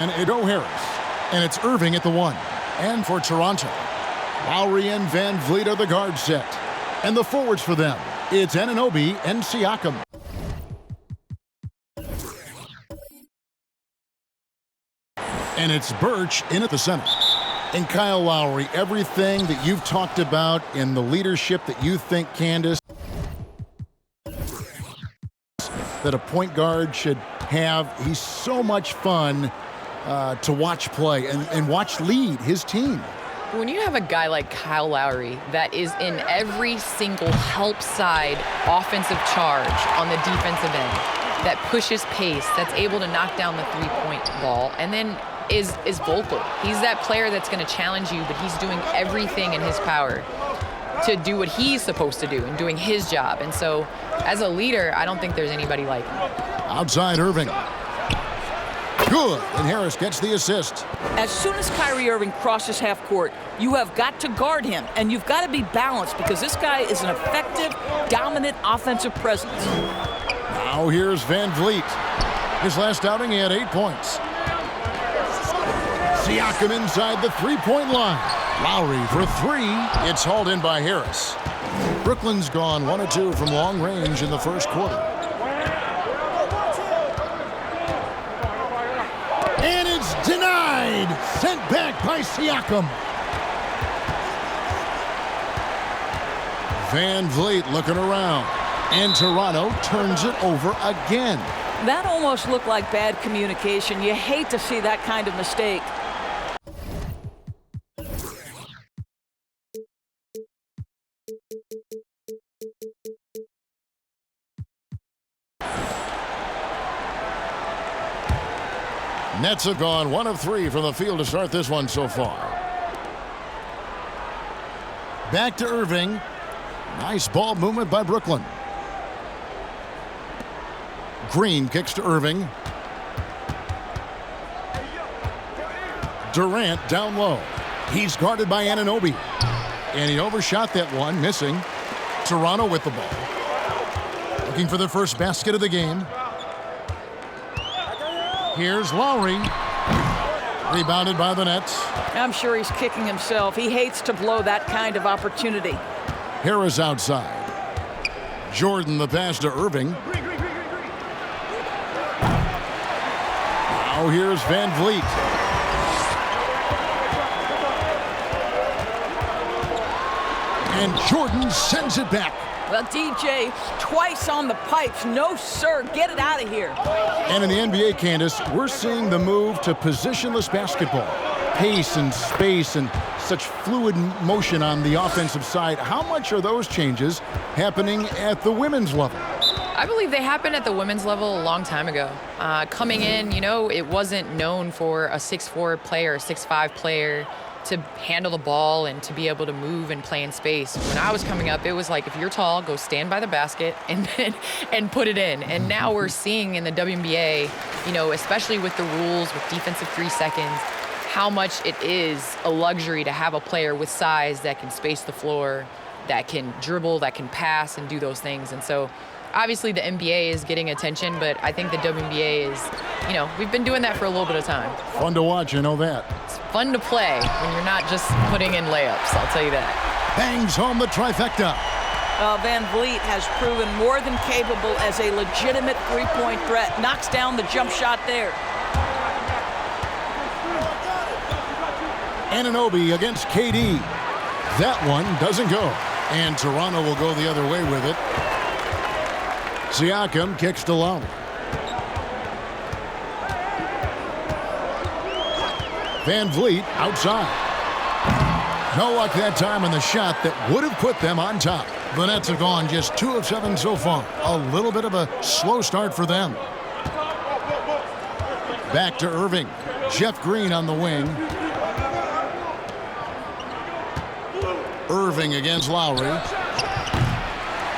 And Edo Harris. And it's Irving at the 1. And for Toronto, Lowry and Van Vliet are the guard set. And the forwards for them, it's Anunoby and Siakam. And it's Birch in at the center. And Kyle Lowry, everything that you've talked about in the leadership that you think, Candace, that a point guard should have. He's so much fun to watch play and watch lead his team. When you have a guy like Kyle Lowry that is in every single help side offensive charge on the defensive end, that pushes pace, that's able to knock down the three-point ball, and then is vocal. He's that player that's going to challenge you, but he's doing everything in his power to do what he's supposed to do and doing his job. And so, as a leader, I don't think there's anybody like him. Outside Irving. Good, and Harris gets the assist. As soon as Kyrie Irving crosses half court, you have got to guard him, and you've got to be balanced because this guy is an effective, dominant offensive presence. Now here's Van Vliet. His last outing, he had 8 points. Siakam inside the three-point line. Lowry for 3. It's hauled in by Harris. Brooklyn's gone 1 of 2 from long range in the first quarter. And it's denied. Sent back by Siakam. Van Vliet looking around. And Toronto turns it over again. That almost looked like bad communication. You hate to see that kind of mistake. Nets have gone 1 of 3 from the field to start this one so far. Back to Irving. Nice ball movement by Brooklyn. Green kicks to Irving. Durant down low. He's guarded by Anunoby. And he overshot that one, missing. Toronto with the ball. Looking for the first basket of the game. Here's Lowry. Rebounded by the Nets. I'm sure he's kicking himself. He hates to blow that kind of opportunity. Harris outside. Jordan the pass to Irving. Now here's Van Vliet. And Jordan sends it back. Well, DJ, twice on the pipes. No, sir. Get it out of here. And in the NBA, Candace, we're seeing the move to positionless basketball. Pace and space and such fluid motion on the offensive side. How much are those changes happening at the women's level? I believe they happened at the women's level a long time ago. Coming in, it wasn't known for a 6'4" player, a 6'5" player to handle the ball and to be able to move and play in space. When I was coming up, it was like, if you're tall, go stand by the basket and put it in. And now we're seeing in the WNBA, especially with the rules, with defensive 3 seconds, how much it is a luxury to have a player with size that can space the floor, that can dribble, that can pass and do those things. And so obviously the NBA is getting attention, but I think the WNBA is, we've been doing that for a little bit of time. Fun to watch, you know that. It's fun to play when you're not just putting in layups, I'll tell you that. Bangs home the trifecta. Van Vliet has proven more than capable as a legitimate three-point threat. Knocks down the jump shot there. Anunoby against KD. That one doesn't go. And Toronto will go the other way with it. Siakam kicks to Lowry. Van Vliet outside. No luck that time on the shot that would have put them on top. The Nets have gone just 2 of 7 so far. A little bit of a slow start for them. Back to Irving. Jeff Green on the wing. Irving against Lowry.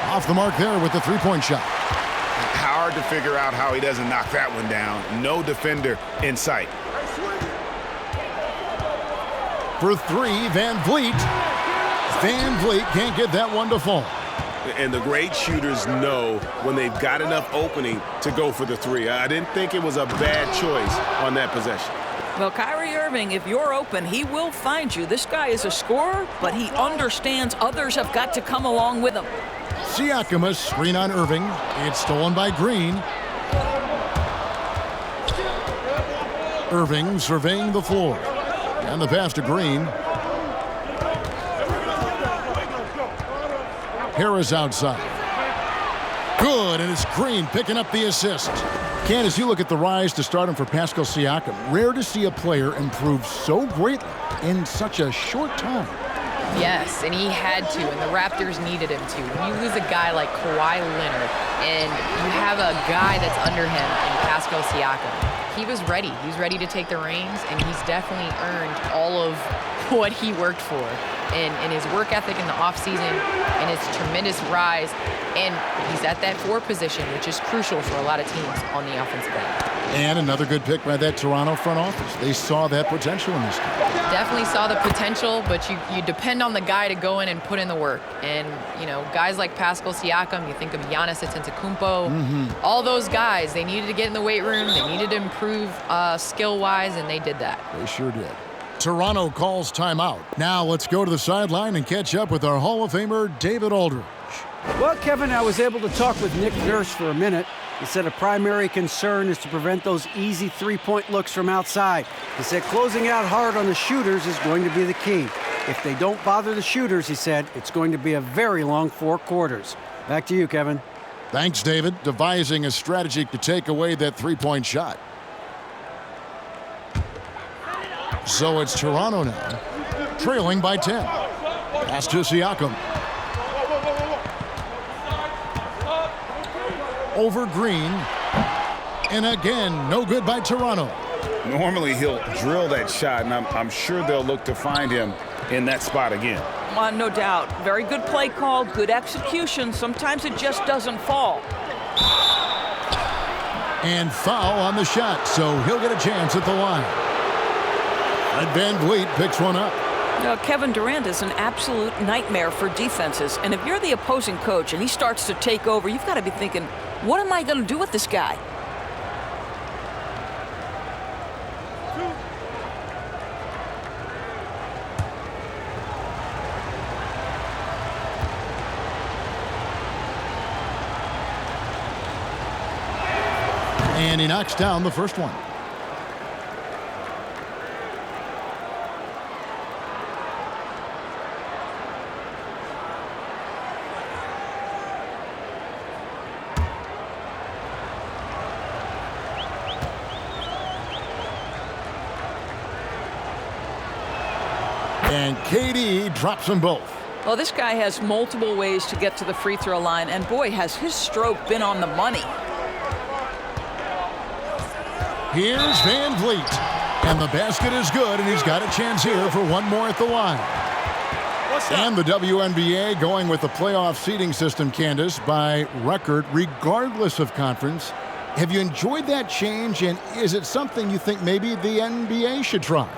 Off the mark there with the three-point shot. Hard to figure out how he doesn't knock that one down. No defender in sight. For 3, Van Vliet. Van Vliet can't get that one to fall. And the great shooters know when they've got enough opening to go for the 3. I didn't think it was a bad choice on that possession. Well, Kyrie Irving, if you're open, he will find you. This guy is a scorer, but he understands others have got to come along with him. Siakam, a screen on Irving. It's stolen by Green. Irving surveying the floor. And the pass to Green. Harris outside. Good, and it's Green picking up the assist. Candace, you look at the rise to stardom for Pascal Siakam. Rare to see a player improve so greatly in such a short time. Yes, and he had to, and the Raptors needed him to. When you lose a guy like Kawhi Leonard, and you have a guy that's under him in Pascal Siakam, he was ready. He's ready to take the reins, and he's definitely earned all of what he worked for in his work ethic in the offseason and his tremendous rise. And he's at that 4 position, which is crucial for a lot of teams on the offensive end. And another good pick by that Toronto front office. They saw that potential in this game. Definitely saw the potential, but you depend on the guy to go in and put in the work. And, you know, guys like Pascal Siakam, you think of Giannis Antetokounmpo, all those guys, they needed to get in the weight room, they needed to improve skill-wise, and they did that. They sure did. Toronto calls timeout. Now let's go to the sideline and catch up with our Hall of Famer, David Aldridge. Well, Kevin, I was able to talk with Nick Nurse for a minute. He said a primary concern is to prevent those easy three-point looks from outside. He said closing out hard on the shooters is going to be the key. If they don't bother the shooters, he said, it's going to be a very long 4 quarters. Back to you, Kevin. Thanks, David. Devising a strategy to take away that three-point shot. So it's Toronto now, trailing by 10. Pass to Siakam. Over Green. And again, no good by Toronto. Normally he'll drill that shot, and I'm sure they'll look to find him in that spot again. No doubt. Very good play call, good execution. Sometimes it just doesn't fall. And foul on the shot, so he'll get a chance at the line. And Van Vliet picks one up. Now, Kevin Durant is an absolute nightmare for defenses. And if you're the opposing coach and he starts to take over, you've got to be thinking, what am I going to do with this guy? And he knocks down the first one. And KD drops them both. Well, this guy has multiple ways to get to the free throw line, and boy, has his stroke been on the money. Here's Van Vliet. And the basket is good, and he's got a chance here for one more at the line. And the WNBA going with the playoff seeding system, Candace, by record, regardless of conference. Have you enjoyed that change, and is it something you think maybe the NBA should try?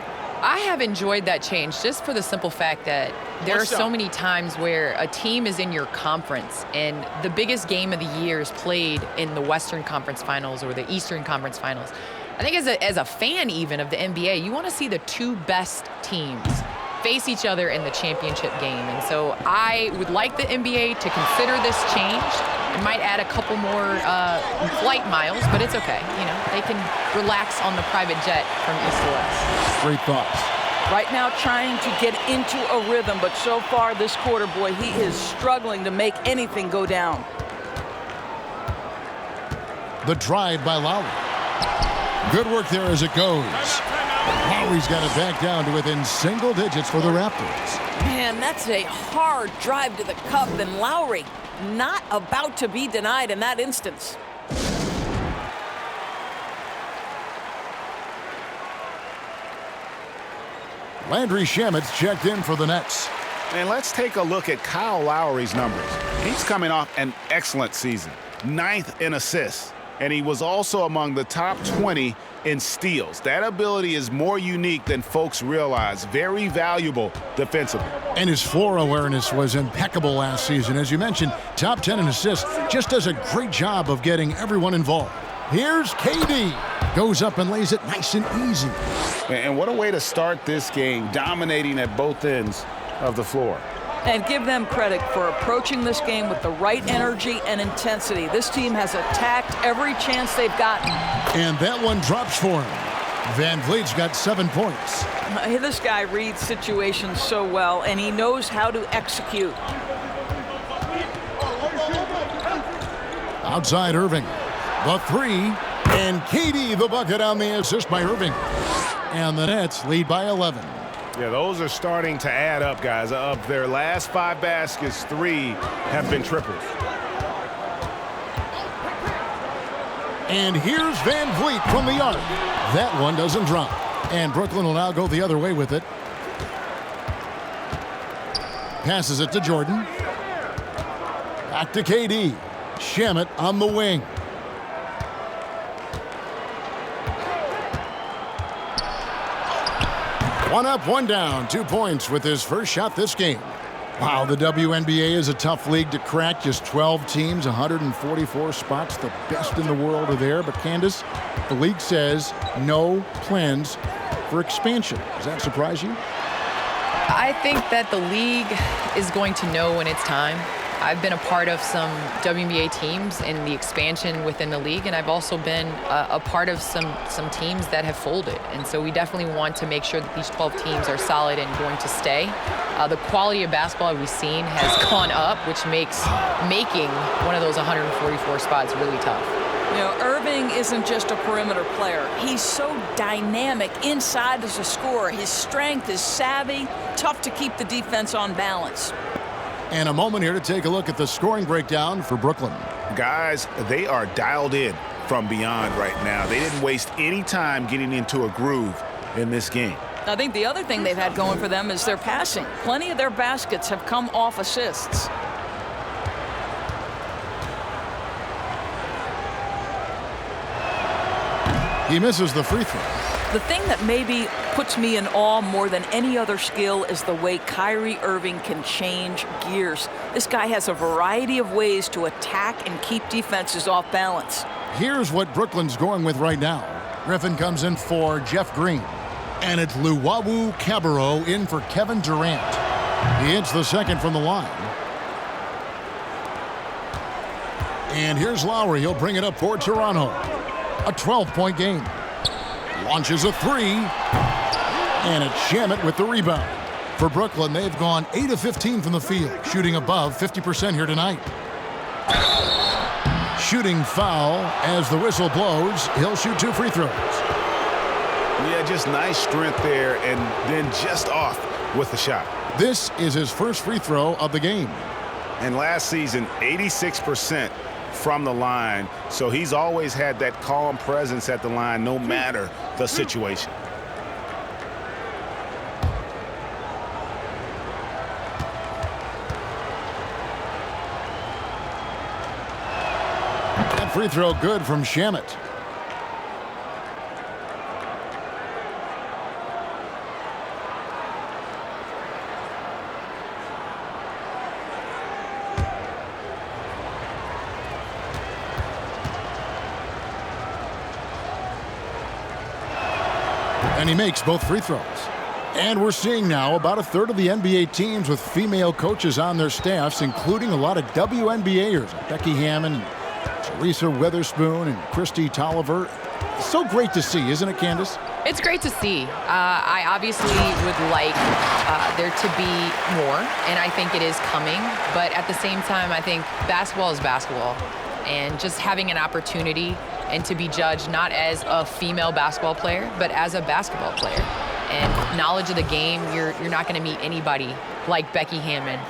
I have enjoyed that change just for the simple fact that there are so many times where a team is in your conference and the biggest game of the year is played in the Western Conference Finals or the Eastern Conference Finals. I think as a fan even of the NBA, you want to see the 2 best teams face each other in the championship game. And so I would like the NBA to consider this change. It might add a couple more flight miles, but it's okay. You know, they can relax on the private jet from east to west. Great thoughts. Right now trying to get into a rhythm, but so far this quarter, boy, he is struggling to make anything go down. The drive by Lowry. Good work there as it goes. Lowry's got it back down to within single digits for the Raptors. Man, that's a hard drive to the cup, and Lowry not about to be denied in that instance. Landry Shamet's checked in for the Nets. And let's take a look at Kyle Lowry's numbers. He's coming off an excellent season, 9th in assists, and he was also among the top 20 in steals. That ability is more unique than folks realize. Very valuable defensively. And his floor awareness was impeccable last season. As you mentioned, top 10 in assists. Just does a great job of getting everyone involved. Here's KD. Goes up and lays it nice and easy. And what a way to start this game, dominating at both ends of the floor. And give them credit for approaching this game with the right energy and intensity. This team has attacked every chance they've gotten. And that one drops for him. Van Vliet's got 7 points. This guy reads situations so well, and he knows how to execute. Outside Irving. The 3. And KD the bucket on the assist by Irving. And the Nets lead by 11. Yeah, those are starting to add up, guys. Of their last 5 baskets, 3 have been triples. And here's Van Vliet from the arc. That one doesn't drop. And Brooklyn will now go the other way with it. Passes it to Jordan. Back to KD. Shamet on the wing. One up, one down. 2 points with his first shot this game. Wow, the WNBA is a tough league to crack. Just 12 teams, 144 spots. The best in the world are there. But Candace, the league says no plans for expansion. Does that surprise you? I think that the league is going to know when it's time. I've been a part of some WNBA teams in the expansion within the league, and I've also been a part of some teams that have folded. And so we definitely want to make sure that these 12 teams are solid and going to stay. The quality of basketball we've seen has gone up, which makes making one of those 144 spots really tough. You know, Irving isn't just a perimeter player. He's so dynamic inside as a scorer. His strength is savvy, tough to keep the defense on balance. And a moment here to take a look at the scoring breakdown for Brooklyn. Guys, they are dialed in from beyond right now. They didn't waste any time getting into a groove in this game. I think the other thing they've had going for them is their passing. Plenty of their baskets have come off assists. He misses the free throw. The thing that maybe puts me in awe more than any other skill is the way Kyrie Irving can change gears. This guy has a variety of ways to attack and keep defenses off balance. Here's what Brooklyn's going with right now. Griffin comes in for Jeff Green. And it's Luwawu Cabarrot in for Kevin Durant. He hits the second from the line. And here's Lowry. He'll bring it up for Toronto. A 12-point game. Launches a 3. And it's Shamet with the rebound. For Brooklyn, they've gone 8 of 15 from the field, shooting above 50% here tonight. Shooting foul as the whistle blows. He'll shoot 2 free throws. Yeah, just nice strength there and then just off with the shot. This is his first free throw of the game. And last season, 86% from the line. So he's always had that calm presence at the line no matter the situation. That free throw good from Shamet. And he makes both free throws. And we're seeing now about a third of the NBA teams with female coaches on their staffs, including a lot of WNBAers. Becky Hammond, Teresa Weatherspoon, and Christy Tolliver. It's so great to see, isn't it, Candace? It's great to see. I obviously would like there to be more, and I think it is coming. But at the same time, I think basketball is basketball. And just having an opportunity and to be judged not as a female basketball player, but as a basketball player. And knowledge of the game, you're not going to meet anybody like Becky Hammond.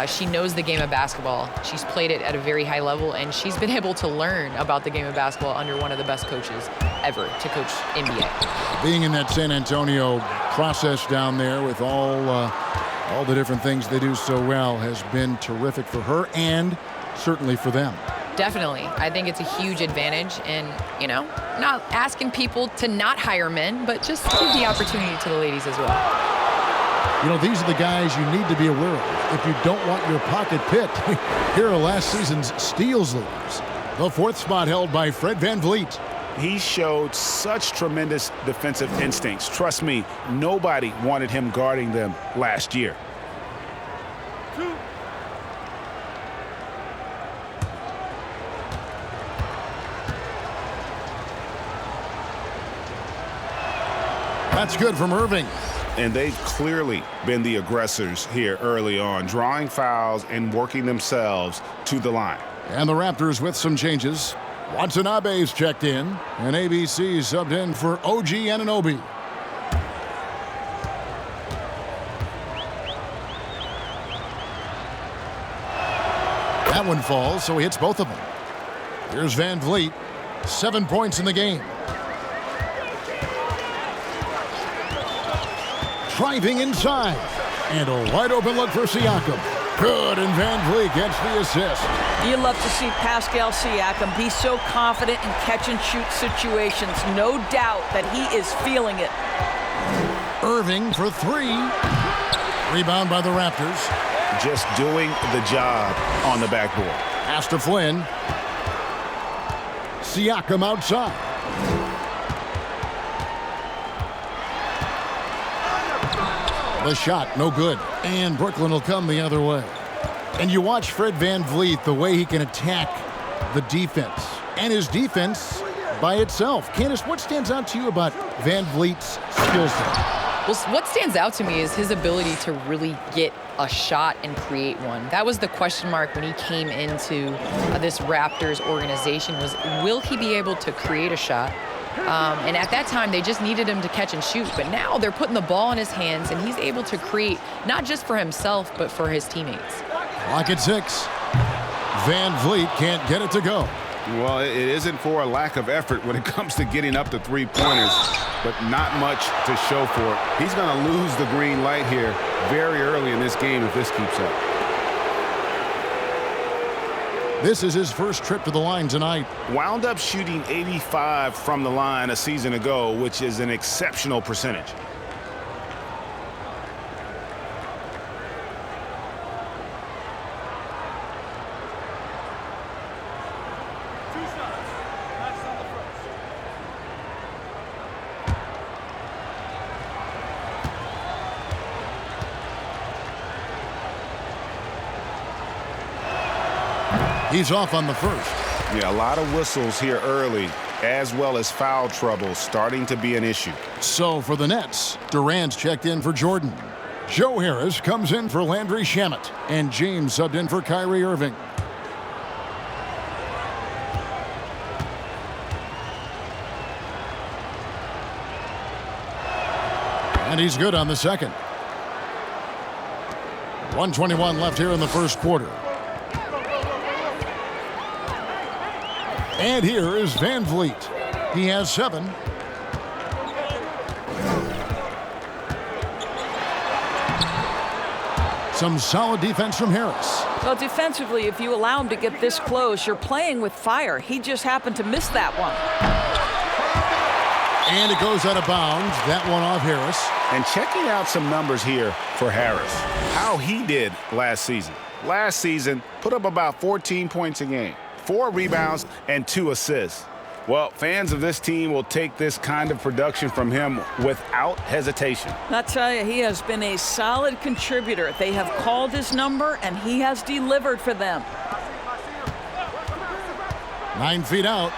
She knows the game of basketball. She's played it at a very high level, and she's been able to learn about the game of basketball under one of the best coaches ever to coach NBA. Being in that San Antonio process down there with all the different things they do so well has been terrific for her and certainly for them. Definitely. I think it's a huge advantage, and, you know, not asking people to not hire men, but just give the opportunity to the ladies as well. You know, these are the guys you need to be aware of. if you don't want your pocket picked. Here are last season's steals leaders. The fourth spot held by Fred VanVleet. He showed such tremendous defensive instincts. Trust me, nobody wanted him guarding them last year. That's good from Irving. And they've clearly been the aggressors here early on, drawing fouls and working themselves to the line. And the Raptors with some changes. Watanabe's checked in, and ABC subbed in for OG Anunoby. That one falls, so he hits both of them. Here's VanVleet, 7 points in the game. Driving inside, and a wide open look for Siakam. Good, and VanVleet gets the assist. You love to see Pascal Siakam be so confident in catch-and-shoot situations. No doubt that he is feeling it. Irving for three. Rebound by the Raptors. Just doing the job on the backboard. Pass to Flynn. Siakam outside. The shot, no good. And Brooklyn will come the other way. And you watch Fred VanVleet, the way he can attack the defense. And his defense by itself. Candace, what stands out to you about VanVleet's skill set? Well, what stands out to me is his ability to really get a shot and create one. That was the question mark when he came into this Raptors organization, was will he be able to create a shot? And at that time, they just needed him to catch and shoot. But now they're putting the ball in his hands, and he's able to create not just for himself, but for his teammates. Clock at 6. VanVleet can't get it to go. Well, it isn't for a lack of effort when it comes to getting up to three-pointers, but not much to show for it. He's going to lose the green light here very early in this game if this keeps up. This is his first trip to the line tonight. Wound up shooting 85 from the line a season ago, which is an exceptional percentage. He's off on the first. Yeah, a lot of whistles here early, as well as foul trouble starting to be an issue. So for the Nets, Durant's checked in for Jordan. Joe Harris comes in for Landry Shamet. And James subbed in for Kyrie Irving. And he's good on the second. 1:21 left here in the first quarter. And here is VanVleet. He has 7. Some solid defense from Harris. Well, defensively, if you allow him to get this close, you're playing with fire. He just happened to miss that one. And it goes out of bounds. That one off Harris. And checking out some numbers here for Harris. How he did last season. Last season, put up about 14 points a game. 4 rebounds and 2 assists. Well, fans of this team will take this kind of production from him without hesitation. I tell you, he has been a solid contributor. They have called his number, and he has delivered for them. 9 feet out.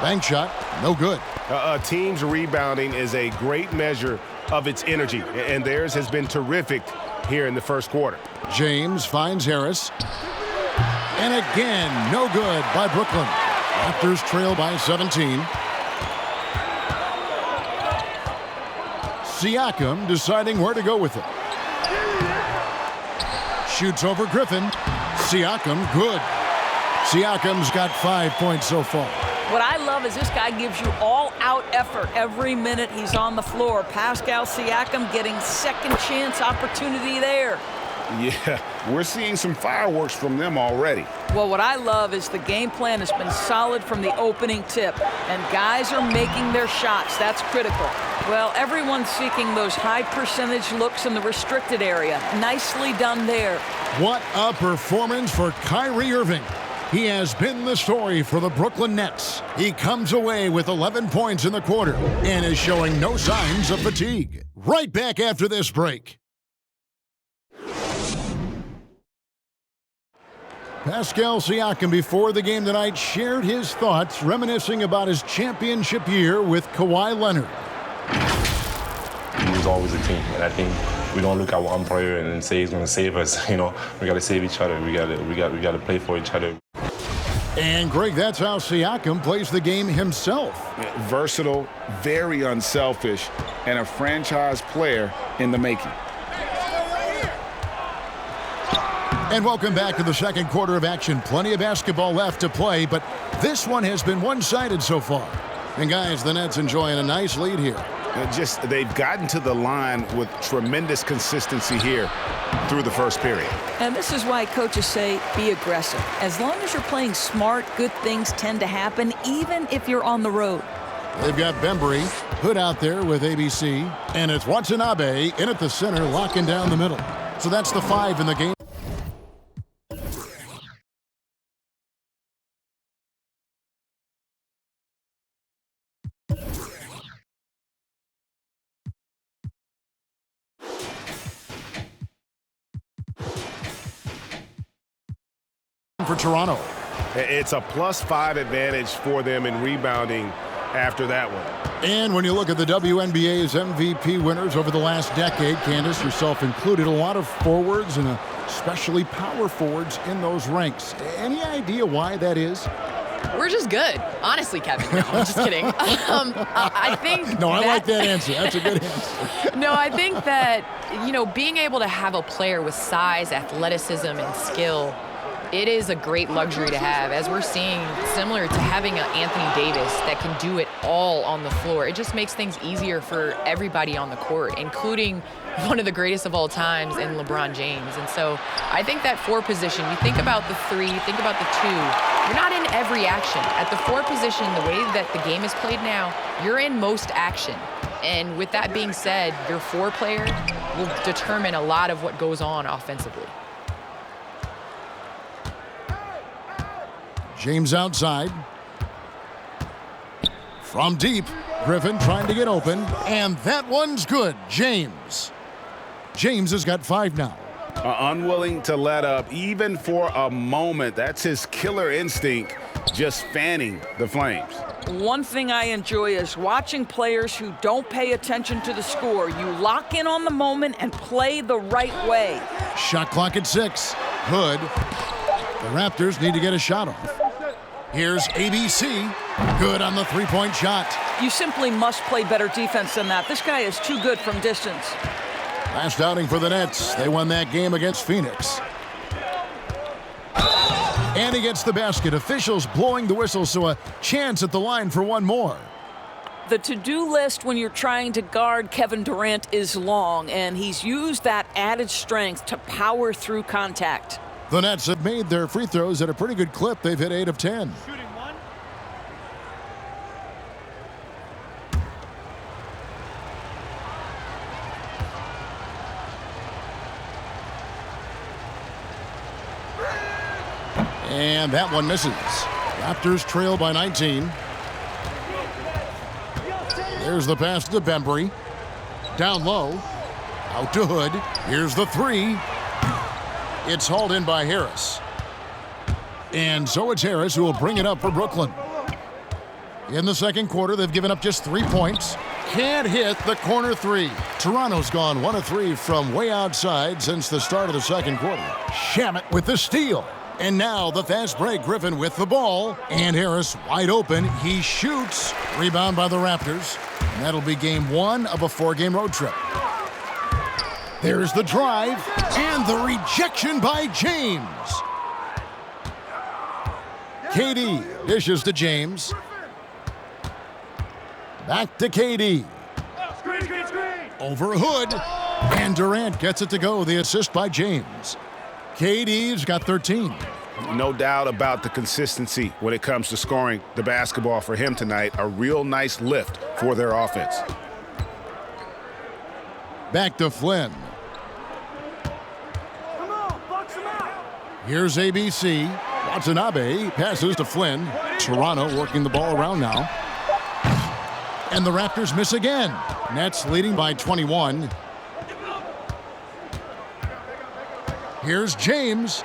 Bank shot, no good. A team's rebounding is a great measure of its energy, and theirs has been terrific here in the first quarter. James finds Harris. And again, no good by Brooklyn. Raptors trail by 17. Siakam deciding where to go with it. Shoots over Griffin. Siakam, good. Siakam's got 5 points so far. What I love is this guy gives you all-out effort every minute he's on the floor. Pascal Siakam getting second chance opportunity there. Yeah, we're seeing some fireworks from them already. Well, what I love is the game plan has been solid from the opening tip, and guys are making their shots. That's critical. Well, everyone's seeking those high percentage looks in the restricted area. Nicely done there. What a performance for Kyrie Irving. He has been the story for the Brooklyn Nets. He comes away with 11 points in the quarter and is showing no signs of fatigue. Right back after this break. Pascal Siakam, before the game tonight, shared his thoughts, reminiscing about his championship year with Kawhi Leonard. It was always a team, and I think we don't look at one player and say he's going to save us. You know, we got to save each other. We got to play for each other. And Greg, that's how Siakam plays the game himself. Versatile, very unselfish, and a franchise player in the making. And welcome back to the second quarter of action. Plenty of basketball left to play, but this one has been one-sided so far. And guys, the Nets enjoying a nice lead here. They've gotten to the line with tremendous consistency here through the first period. And this is why coaches say be aggressive. As long as you're playing smart, good things tend to happen, even if you're on the road. They've got Bembry, Hood out there with ABC, and it's Watanabe in at the center, locking down the middle. So that's the 5 in the game. For Toronto. It's a +5 advantage for them in rebounding after that one. And when you look at the WNBA's MVP winners over the last decade, Candace, yourself included, a lot of forwards and especially power forwards in those ranks. Any idea why that is? We're just good. Honestly, Kevin. No, I'm just kidding. I think No, I like that answer. That's a good answer. No, I think that, being able to have a player with size, athleticism, and skill, it is a great luxury to have, as we're seeing, similar to having an Anthony Davis that can do it all on the floor. It just makes things easier for everybody on the court, including one of the greatest of all times in LeBron James. And so I think that 4 position, you think about the 3, you think about the 2, you're not in every action. At the 4 position, the way that the game is played now, you're in most action. And with that being said, your 4 player will determine a lot of what goes on offensively. James outside. From deep, Griffin trying to get open, and that one's good. James has got 5 now. Unwilling to let up, even for a moment. That's his killer instinct, just fanning the flames. One thing I enjoy is watching players who don't pay attention to the score. You lock in on the moment and play the right way. Shot clock at 6. Hood. The Raptors need to get a shot off. Here's ABC. Good on the 3-point shot. You simply must play better defense than that. This guy is too good from distance. Last outing for the Nets. They won that game against Phoenix. And he gets the basket. Officials blowing the whistle, so a chance at the line for one more. The to-do list when you're trying to guard Kevin Durant is long, and he's used that added strength to power through contact. The Nets have made their free throws at a pretty good clip. They've hit 8 of 10. Shooting 1. And that one misses. Raptors trail by 19. There's the pass to Bembry. Down low. Out to Hood. Here's the 3. It's hauled in by Harris. And so it's Harris who will bring it up for Brooklyn. In the second quarter, they've given up just 3 points. Can't hit the corner 3. Toronto's gone 1 of 3 from way outside since the start of the second quarter. Shamet with the steal. And now the fast break. Griffin with the ball. And Harris wide open. He shoots. Rebound by the Raptors. And that'll be game 1 of a 4-game road trip. There's the drive, and the rejection by James. KD dishes to James. Back to KD. Over Hood, and Durant gets it to go. The assist by James. KD's got 13. No doubt about the consistency when it comes to scoring the basketball for him tonight. A real nice lift for their offense. Back to Flynn. Here's ABC. Watanabe passes to Flynn. Toronto working the ball around now. And the Raptors miss again. Nets leading by 21. Here's James.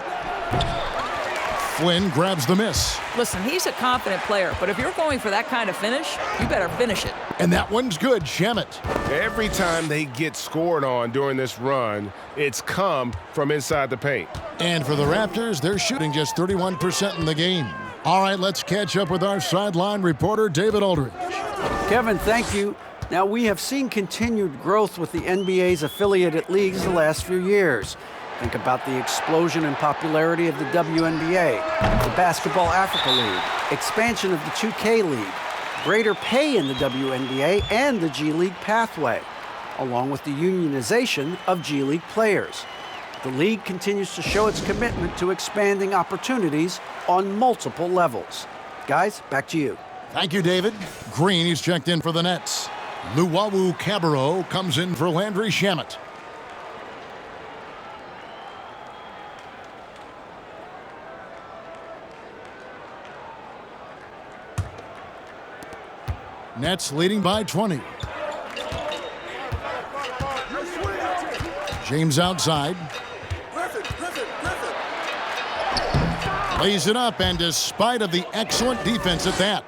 Flynn grabs the miss. Listen, he's a confident player, but if you're going for that kind of finish, you better finish it. And that one's good. Shamet. Every time they get scored on during this run, it's come from inside the paint. And for the Raptors, they're shooting just 31% in the game. All right, let's catch up with our sideline reporter, David Aldridge. Kevin, thank you. Now, we have seen continued growth with the NBA's affiliated leagues the last few years. Think about the explosion in popularity of the WNBA, the Basketball Africa League, expansion of the 2K League, greater pay in the WNBA and the G League pathway, along with the unionization of G League players. The league continues to show its commitment to expanding opportunities on multiple levels. Guys, back to you. Thank you, David. Green, he's checked in for the Nets. Luwawu Cabarro comes in for Landry Shamet. Nets leading by 20. James outside. Lays it up, and despite of the excellent defense at that,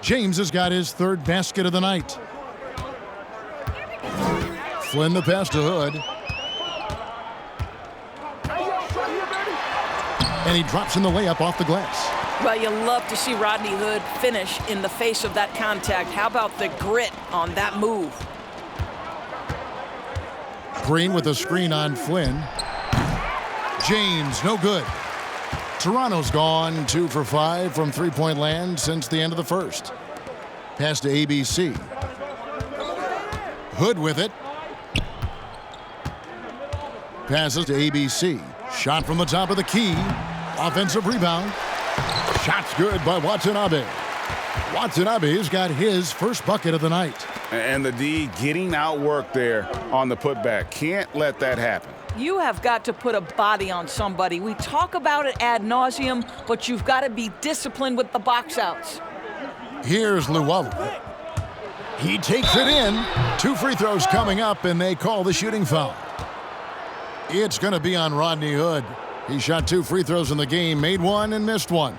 James has got his third basket of the night. Flynn the pass to Hood. And he drops in the layup off the glass. Well, you love to see Rodney Hood finish in the face of that contact. How about the grit on that move? Green with a screen on Flynn. James, no good. Toronto's gone 2 for 5 from three-point land since the end of the first. Pass to ABC. Hood with it. Passes to ABC. Shot from the top of the key. Offensive rebound. Shot's good by Watanabe. Watanabe's got his first bucket of the night. And the D getting outworked there on the putback. Can't let that happen. You have got to put a body on somebody. We talk about it ad nauseum, but you've got to be disciplined with the box outs. Here's Luwawu. He takes it in. 2 free throws coming up, and they call the shooting foul. It's going to be on Rodney Hood. He shot 2 free throws in the game, made 1 and missed 1.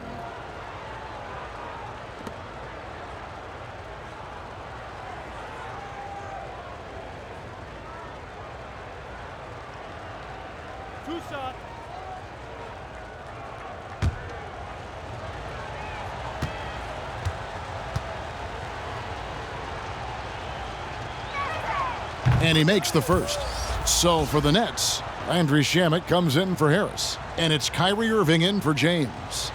And he makes the first. So for the Nets, Landry Shamet comes in for Harris. And it's Kyrie Irving in for James.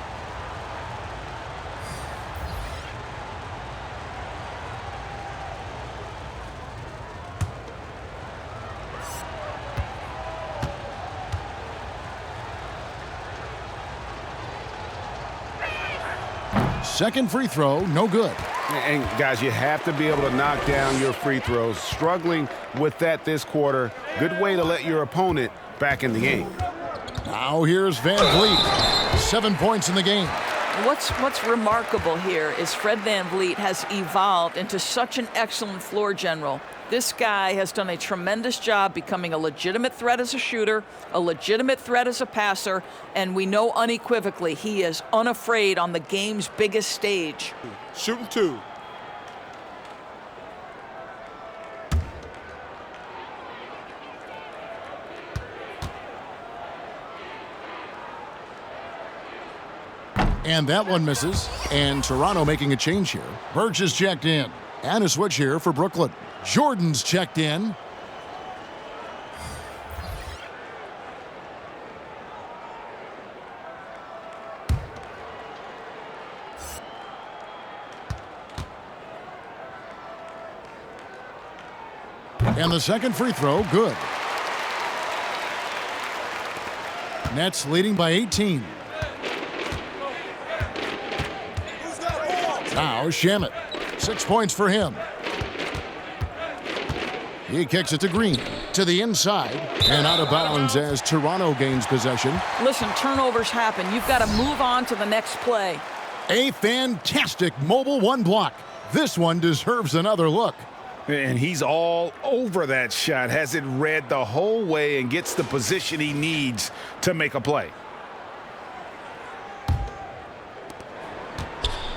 Second free throw, no good. And guys, you have to be able to knock down your free throws. Struggling with that this quarter. Good way to let your opponent back in the game. Now here's Van Vliet. 7 points in the game. What's remarkable here is Fred VanVleet has evolved into such an excellent floor general. This guy has done a tremendous job becoming a legitimate threat as a shooter, a legitimate threat as a passer, and we know unequivocally he is unafraid on the game's biggest stage. Shooting 2. And that one misses. And Toronto making a change here. Birch is checked in. And a switch here for Brooklyn. Jordan's checked in. And the second free throw, good. Nets leading by 18. Now Shamet, 6 points for him. He kicks it to Green. to the inside and out of bounds as Toronto gains possession. Listen, turnovers happen. You've got to move on to the next play. A fantastic mobile one block. This one deserves another look. And he's all over that shot, has it read the whole way and gets the position he needs to make a play.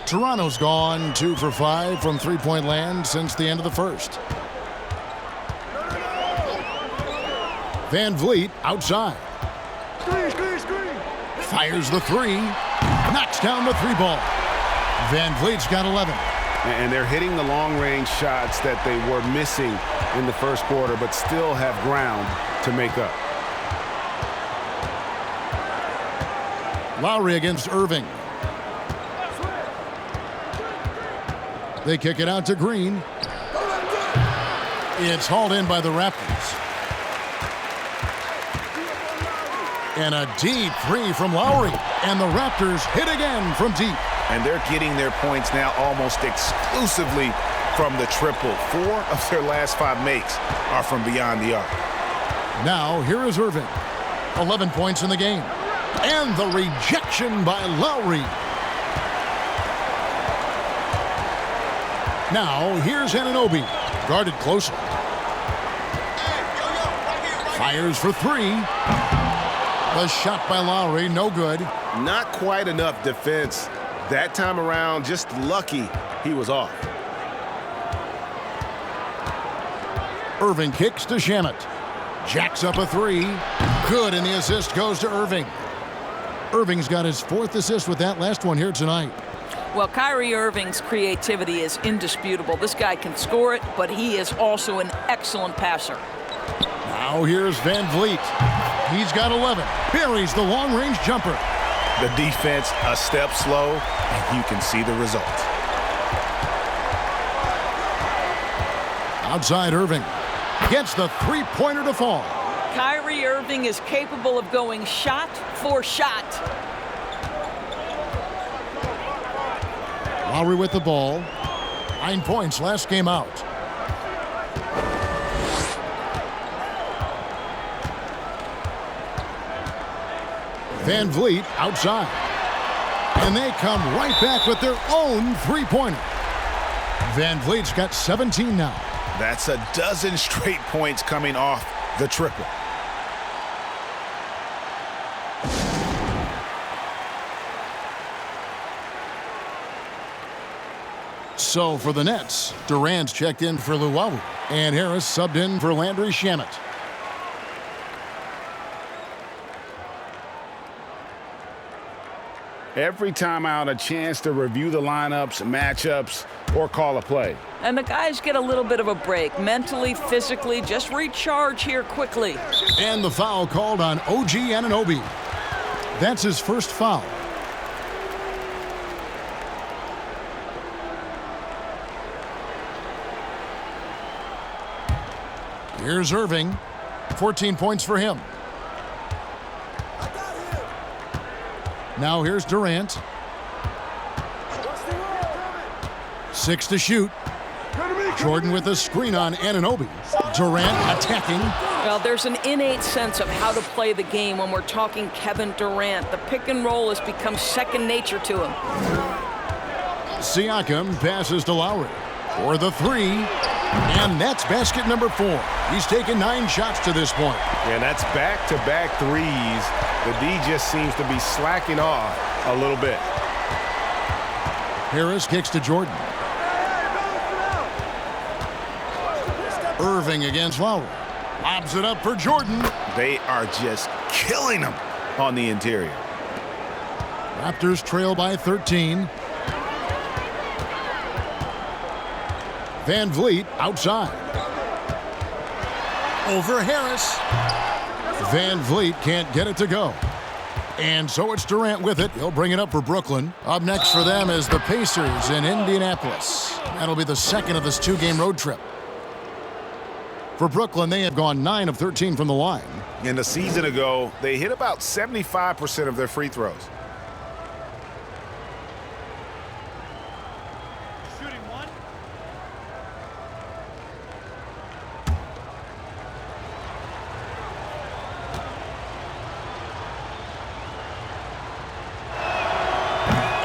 Toronto's gone 2 for 5 from three-point land since the end of the first. Van Vliet outside. Fires the three. Knocks down the three ball. Van Vliet's got 11. And they're hitting the long-range shots that they were missing in the first quarter, but still have ground to make up. Lowry against Irving. They kick it out to Green. It's hauled in by the Raptors. And a deep three from Lowry. And the Raptors hit again from deep. And they're getting their points now almost exclusively from the triple. 4 of their last 5 makes are from beyond the arc. Now, here is Irving. 11 points in the game. And the rejection by Lowry. Now, here's Anunoby. Guarded closely. Fires for 3. The shot by Lowry, no good. Not quite enough defense. That time around, just lucky he was off. Irving kicks to Shamet. Jacks up a 3. Good, and the assist goes to Irving. Irving's got his 4th assist with that last one here tonight. Well, Kyrie Irving's creativity is indisputable. This guy can score it, but he is also an excellent passer. Now here's Van Vliet. He's got 11. Buries the long-range jumper. The defense a step slow, and you can see the result. Outside Irving. Gets the three-pointer to fall. Kyrie Irving is capable of going shot for shot. Lowry with the ball. 9 points last game out. Van Vliet outside. And they come right back with their own three-pointer. Van Vliet's got 17 now. That's a dozen straight points coming off the triple. So for the Nets, Durant's checked in for Lowry, and Harris subbed in for Landry Shamet. Every time out, a chance to review the lineups, matchups, or call a play. And the guys get a little bit of a break, mentally, physically, just recharge here quickly. And the foul called on OG Anunoby. That's his first foul. Here's Irving. 14 points for him. Now here's Durant. 6 to shoot. Jordan with a screen on Anunoby. Durant attacking. Well, there's an innate sense of how to play the game when we're talking Kevin Durant. The pick and roll has become second nature to him. Siakam passes to Lowry for the 3. And that's basket number 4. He's taken 9 shots to this point. And that's back-to-back threes. The D just seems to be slacking off a little bit. Harris kicks to Jordan. Irving against Lowry. Lobs it up for Jordan. They are just killing them on the interior. Raptors trail by 13. Van Vliet outside. Over Harris. Van Vliet can't get it to go. And so it's Durant with it. He'll bring it up for Brooklyn. Up next for them is the Pacers in Indianapolis. That'll be the second of this 2-game road trip. For Brooklyn, they have gone 9 of 13 from the line. And a season ago, they hit about 75% of their free throws.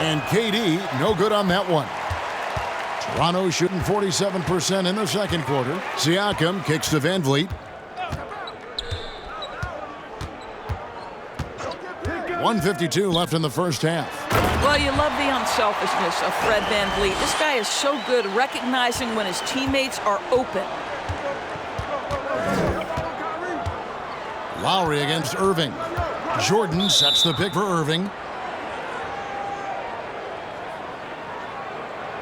And KD, no good on that one. Toronto shooting 47% in the second quarter. Siakam kicks to Van Vliet. 1:52 left in the first half. Well, you love the unselfishness of Fred Van Vliet. This guy is so good recognizing when his teammates are open. Lowry against Irving. Jordan sets the pick for Irving.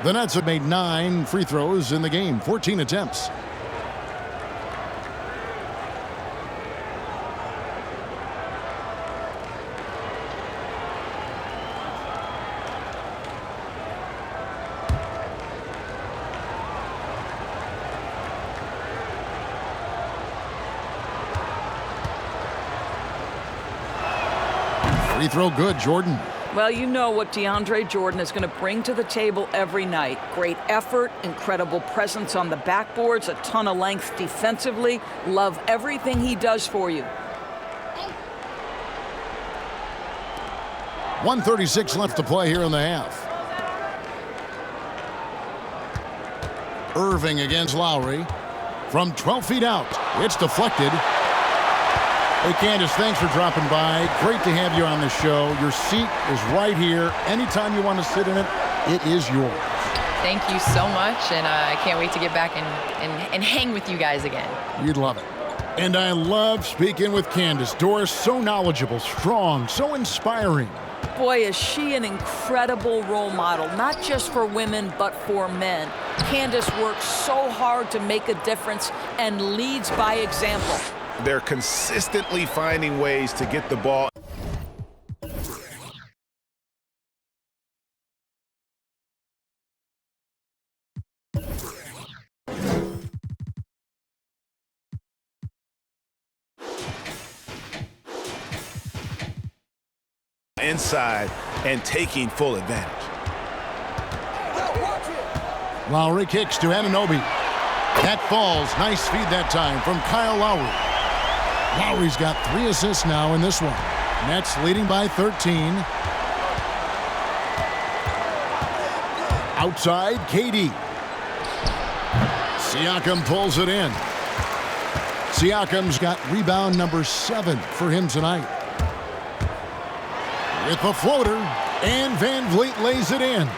The Nets have made 9 free throws in the game, 14 attempts. Free throw good, Jordan. Well, you know what DeAndre Jordan is going to bring to the table every night. Great effort, incredible presence on the backboards, a ton of length defensively. Love everything he does for you. 1:36 left to play here in the half. Irving against Lowry. From 12 feet out, it's deflected. Hey, Candace, thanks for dropping by. Great to have you on the show. Your seat is right here. Anytime you want to sit in it, it is yours. Thank you so much, and I can't wait to get back and hang with you guys again. You'd love it. And I love speaking with Candace. Doris, so knowledgeable, strong, so inspiring. Boy, is she an incredible role model, not just for women, but for men. Candace works so hard to make a difference and leads by example. They're consistently finding ways to get the ball. Inside and taking full advantage. Lowry kicks to Anunoby. That falls. Nice feed that time from Kyle Lowry. Lowry's got 3 assists now in this one. Nets leading by 13. Outside, KD. Siakam pulls it in. Siakam's got rebound number 7 for him tonight. With the floater, and Van Vliet lays it in.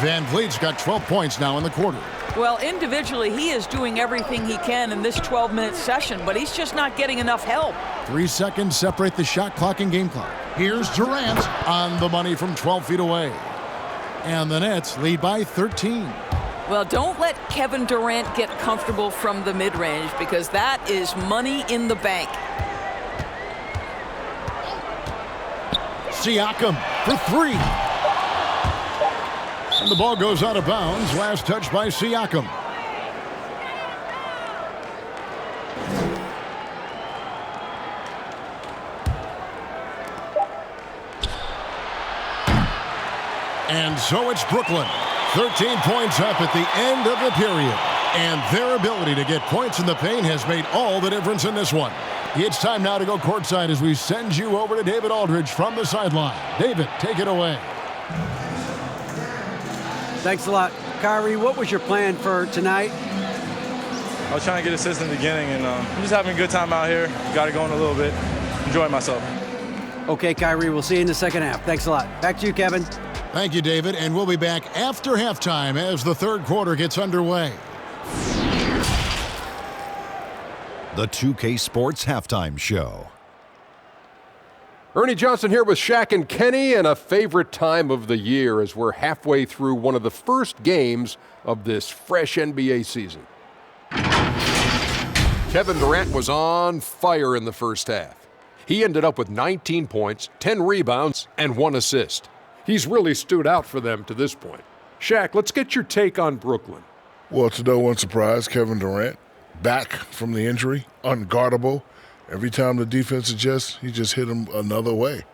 Van Vliet's got 12 points now in the quarter. Well, individually, he is doing everything he can in this 12-minute session, but he's just not getting enough help. 3 seconds separate the shot clock and game clock. Here's Durant on the money from 12 feet away. And the Nets lead by 13. Well, don't let Kevin Durant get comfortable from the mid-range because that is money in the bank. Siakam for 3. And the ball goes out of bounds. Last touch by Siakam. And so it's Brooklyn. 13 points up at the end of the period. And their ability to get points in the paint has made all the difference in this one. It's time now to go courtside as we send you over to David Aldridge from the sideline. David, take it away. Thanks a lot. Kyrie, what was your plan for tonight? I was trying to get assists in the beginning, and I'm just having a good time out here. Got it going a little bit. Enjoying myself. Okay, Kyrie, we'll see you in the second half. Thanks a lot. Back to you, Kevin. Thank you, David, and we'll be back after halftime as the third quarter gets underway. The 2K Sports Halftime Show. Ernie Johnson here with Shaq and Kenny, and a favorite time of the year as we're halfway through one of the first games of this fresh NBA season. Kevin Durant was on fire in the first half. He ended up with 19 points, 10 rebounds, and 1 assist. He's really stood out for them to this point. Shaq, let's get your take on Brooklyn. Well, to no one's surprise, Kevin Durant, back from the injury, unguardable. Every time the defense adjusts, he just hit him another way.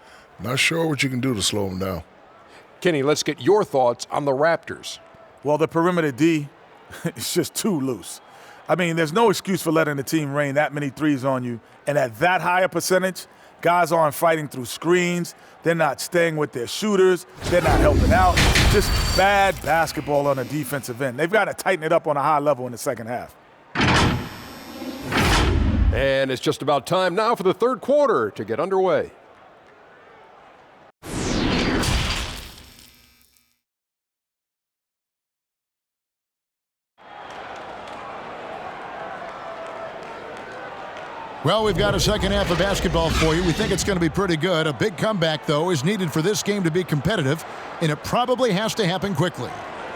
Not sure what you can do to slow him down. Kenny, let's get your thoughts on the Raptors. Well, the perimeter D is just too loose. I mean, there's no excuse for letting the team rain that many threes on you, and at that high a percentage, Guys aren't fighting through screens. They're not staying with their shooters. They're not helping out. Just bad basketball on the defensive end. They've got to tighten it up on a high level in the second half. And it's just about time now for the third quarter to get underway. Well, we've got a second half of basketball for you. We think it's going to be pretty good. A big comeback, though, is needed for this game to be competitive, and it probably has to happen quickly.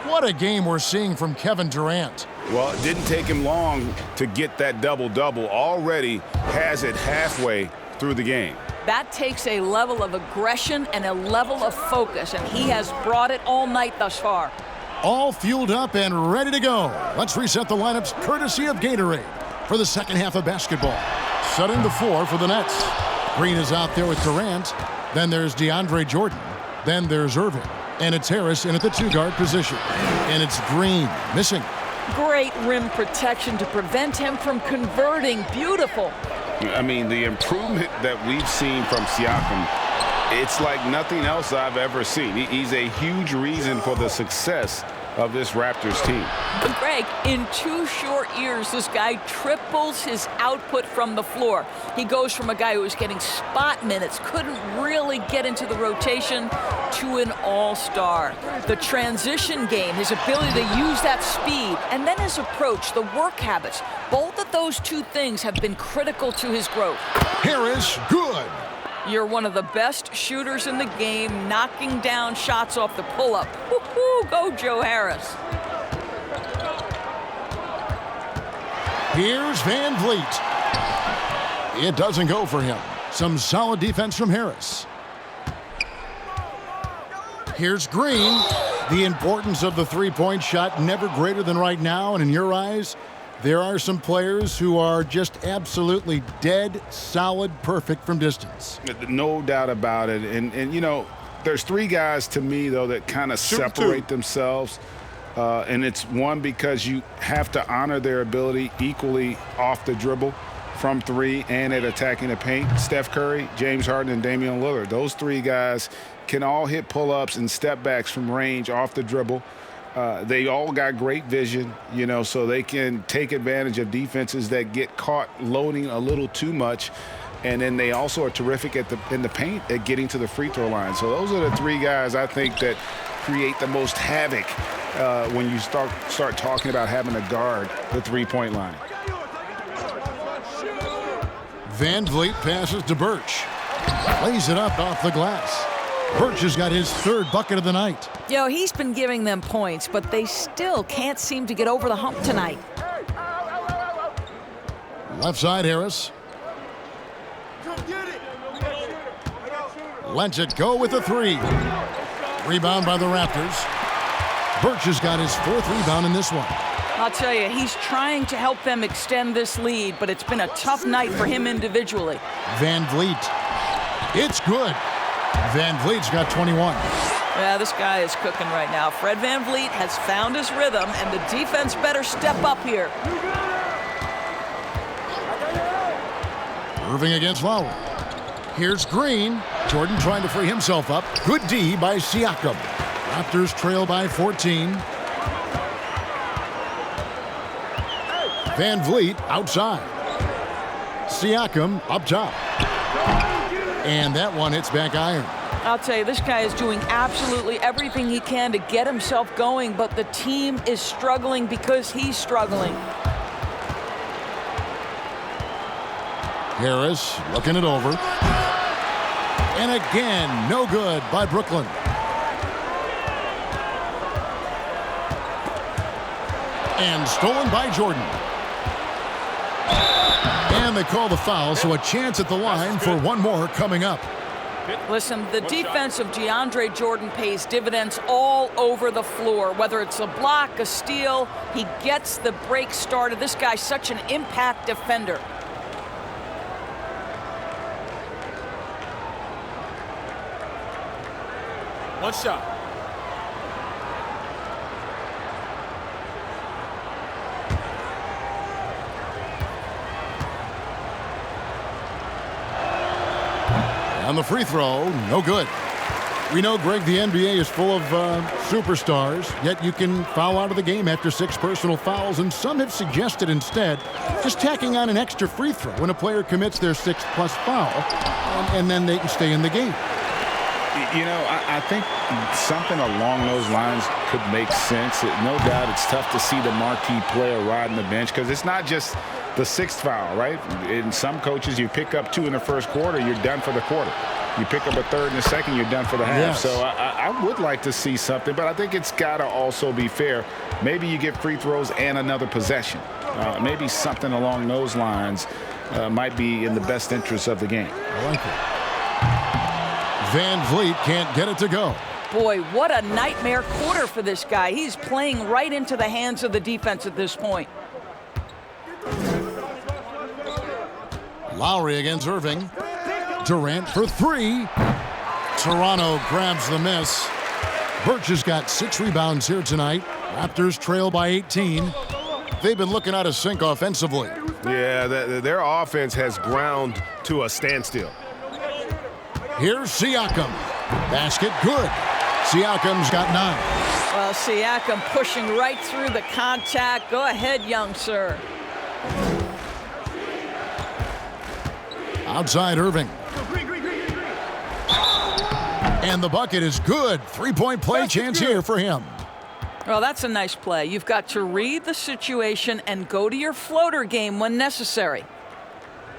What a game we're seeing from Kevin Durant. Well, it didn't take him long to get that double-double. Already has it halfway through the game. That takes a level of aggression and a level of focus, and he has brought it all night thus far. All fueled up and ready to go. Let's reset the lineups courtesy of Gatorade for the second half of basketball. Setting the floor for the Nets. Green is out there with Durant. Then there's DeAndre Jordan. Then there's Irving. And it's Harris in at the two-guard position. And it's Green missing. Great rim protection to prevent him from converting. Beautiful. I mean, the improvement that we've seen from Siakam, it's like nothing else I've ever seen. He's a huge reason for the success of this Raptors team. But Greg, in 2 short years, this guy triples his output from the floor. He goes from a guy who was getting spot minutes, couldn't really get into the rotation, to an all-star. The transition game, his ability to use that speed, and then his approach, the work habits, both of those 2 things have been critical to his growth. Harris, good. You're one of the best shooters in the game, knocking down shots off the pull-up. Woo-hoo, go Joe Harris. Here's Van Vliet. It doesn't go for him. Some solid defense from Harris. Here's Green. The importance of the three-point shot never greater than right now, and in your eyes, there are some players who are just absolutely dead, solid, perfect from distance. No doubt about it. And you know, there's 3 guys to me, though, that kind of separate themselves. And it's one, because you have to honor their ability equally off the dribble, from 3, and at attacking the paint. Steph Curry, James Harden, and Damian Lillard. Those 3 guys can all hit pull-ups and step backs from range off the dribble. They all got great vision, you know, so they can take advantage of defenses that get caught loading a little too much. And then they also are terrific in the paint at getting to the free throw line. So those are the 3 guys I think that create the most havoc when you start talking about having to guard the three-point line. Van Vliet passes to Birch. Lays it up off the glass. Birch has got his 3rd bucket of the night. You know, he's been giving them points, but they still can't seem to get over the hump tonight. Left side, Harris. Lets it go with a 3. Rebound by the Raptors. Birch has got his 4th rebound in this one. I'll tell you, he's trying to help them extend this lead, but it's been a tough night for him individually. Van Vliet. It's good. Van Vliet's got 21. Yeah, this guy is cooking right now. Fred Van Vliet has found his rhythm, and the defense better step up here. Irving against Lowry. Here's Green. Jordan trying to free himself up. Good D by Siakam. Raptors trail by 14. Van Vliet outside. Siakam up top. And that one hits back iron. I'll tell you, this guy is doing absolutely everything he can to get himself going, but the team is struggling because he's struggling. Harris looking it over. And again, no good by Brooklyn. And stolen by Jordan. And they call the foul, so a chance at the line for one more coming up. Listen, the defense of DeAndre Jordan pays dividends all over the floor. Whether it's a block, a steal, he gets the break started. This guy's such an impact defender. One shot. on the free throw. No good. We know, Greg, the NBA is full of superstars, yet you can foul out of the game after 6 personal fouls, and some have suggested instead just tacking on an extra free throw when a player commits their 6th+ foul, and then they can stay in the game. You know, I think something along those lines could make sense. No doubt it's tough to see the marquee player riding the bench because it's not just the 6th foul, right? In some coaches, you pick up 2 in the first quarter, you're done for the quarter. You pick up a 3rd in the second, you're done for the half. Yes. So I would like to see something, but I think it's got to also be fair. Maybe you get free throws and another possession. Maybe something along those lines might be in the best interest of the game. I like it. Van Vliet can't get it to go. Boy, what a nightmare quarter for this guy. He's playing right into the hands of the defense at this point. Lowry against Irving. Durant for 3. Toronto grabs the miss. Birch has got 6 rebounds here tonight. Raptors trail by 18. They've been looking out of sync offensively. Yeah, their offense has ground to a standstill. Here's Siakam. Basket good. Siakam's got 9. Well, Siakam pushing right through the contact. Go ahead, young sir. Outside Irving. And the bucket is good. 3-point play chance here for him. Well, that's a nice play. You've got to read the situation and go to your floater game when necessary.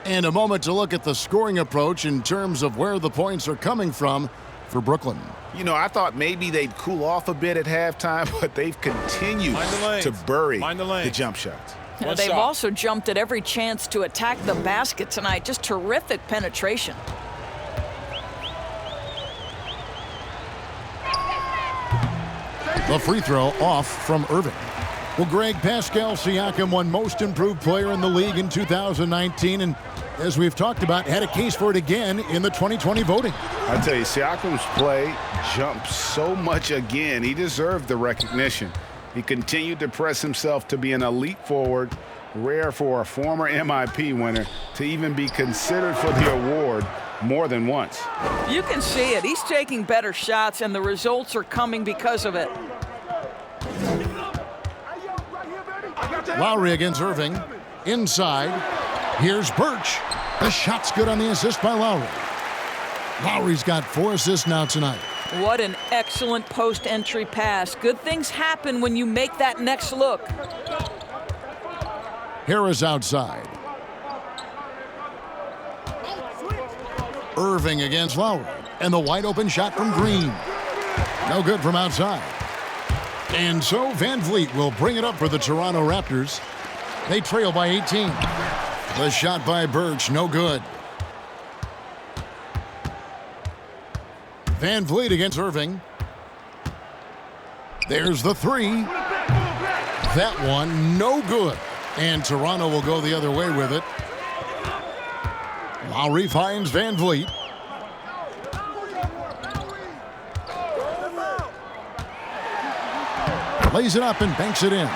And a moment to look at the scoring approach in terms of where the points are coming from for Brooklyn. You know, I thought maybe they'd cool off a bit at halftime, but they've continued to bury the jump shots. They've also jumped at every chance to attack the basket tonight. Just terrific penetration. The free throw off from Irving. Well, Greg, Pascal Siakam won Most Improved Player in the league in 2019, and as we've talked about, had a case for it again in the 2020 voting. I tell you, Siakam's play jumped so much again. He deserved the recognition. He continued to press himself to be an elite forward, rare for a former MIP winner to even be considered for the award more than once. You can see it. He's taking better shots, and the results are coming because of it. Lowry against Irving. Inside. Here's Birch. The shot's good on the assist by Lowry. Lowry's got 4 assists now tonight. What an excellent post-entry pass. Good things happen when you make that next look. Harris outside. Irving against Lowry. And the wide open shot from Green. No good from outside. And so Van Vliet will bring it up for the Toronto Raptors. They trail by 18. The shot by Birch, no good. Van Vliet against Irving. There's the 3. That one, no good. And Toronto will go the other way with it. Lowry finds Van Vliet. Lays it up and banks it in.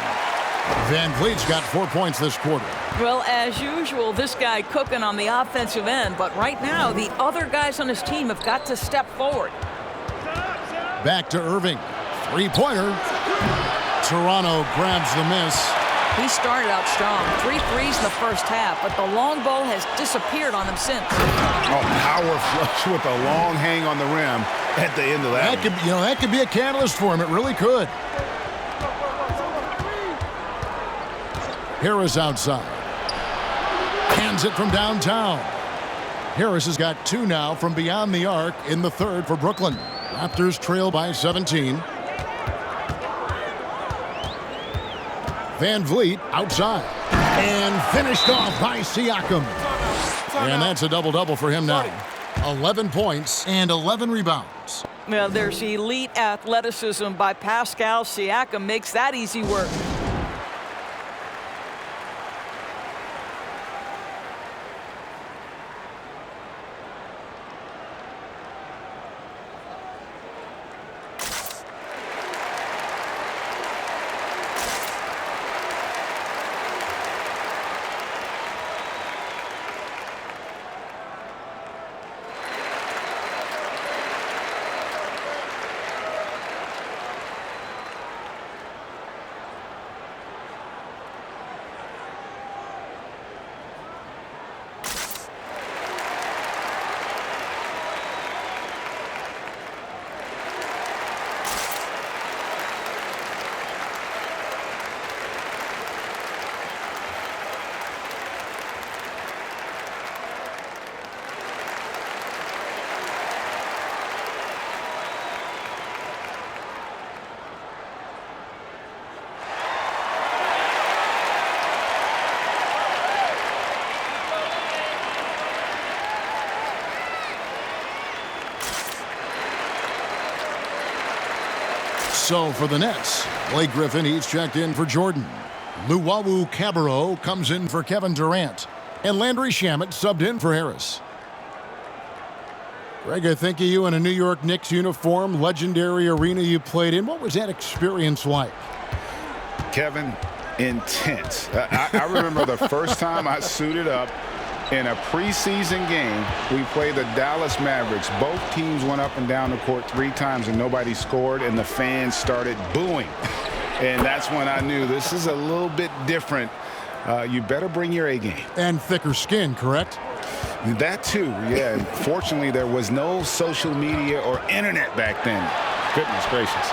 Van Vliet's got 4 points this quarter. Well, as usual, this guy cooking on the offensive end, but right now the other guys on his team have got to step forward. Back to Irving. 3-pointer. Toronto grabs the miss. He started out strong. 3 threes in the first half, but the long ball has disappeared on him since. Oh, power flush with a long hang on the rim at the end of that. That could be a catalyst for him. It really could. Harris outside. Hands it from downtown. Harris has got 2 now from beyond the arc in the 3rd for Brooklyn. Raptors trail by 17. Van Vliet outside. And finished off by Siakam. And that's a double-double for him now. 11 points and 11 rebounds. Now there's elite athleticism by Pascal Siakam. Makes that easy work. So for the Nets, Blake Griffin, he's checked in for Jordan. Luwawu Cabarrot comes in for Kevin Durant. And Landry Shamet subbed in for Harris. Greg, I think of you in a New York Knicks uniform, legendary arena you played in. What was that experience like? Kevin, intense. I remember the first time I suited up in a preseason game. We played the Dallas Mavericks. Both teams went up and down the court 3 times and nobody scored, and the fans started booing. And that's when I knew this is a little bit different. You better bring your A game. And thicker skin, correct? That too, yeah. Fortunately, there was no social media or internet back then. Goodness gracious.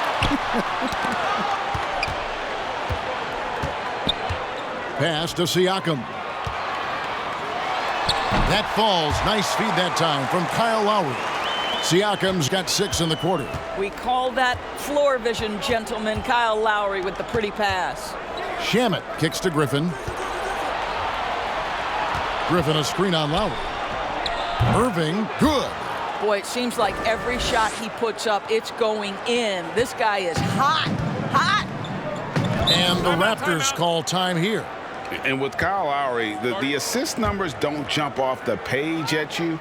Pass to Siakam. That falls. Nice feed that time from Kyle Lowry. Siakam's got 6 in the quarter. We call that floor vision, gentlemen. Kyle Lowry with the pretty pass. Shamet kicks to Griffin. Griffin a screen on Lowry. Irving, good. Boy, it seems like every shot he puts up, it's going in. This guy is hot, hot. And the Raptors call time here. And with Kyle Lowry, the assist numbers don't jump off the page at you,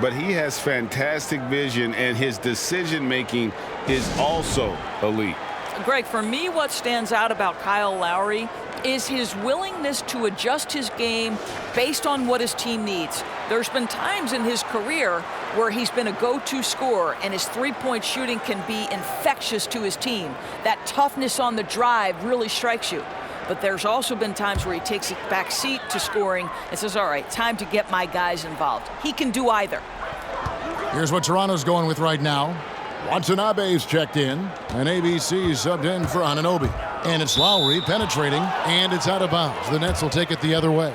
but he has fantastic vision, and his decision-making is also elite. Greg, for me, what stands out about Kyle Lowry is his willingness to adjust his game based on what his team needs. There's been times in his career where he's been a go-to scorer, and his three-point shooting can be infectious to his team. That toughness on the drive really strikes you. But there's also been times where he takes a back seat to scoring and says, all right, time to get my guys involved. He can do either. Here's what Toronto's going with right now. Watanabe's checked in, and ABC subbed in for Anunoby. And it's Lowry penetrating, and it's out of bounds. The Nets will take it the other way.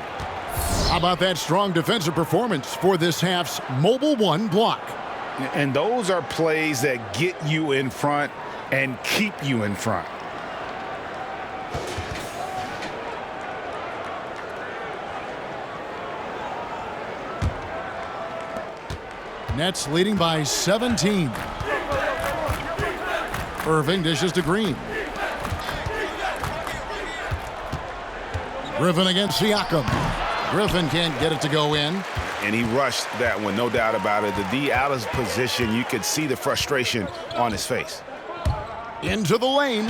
How about that strong defensive performance for this half's Mobile One block? And those are plays that get you in front and keep you in front. Nets leading by 17. Irving dishes to Green. Griffin against Siakam. Griffin can't get it to go in. And he rushed that one, no doubt about it. The D out of position, you could see the frustration on his face. Into the lane.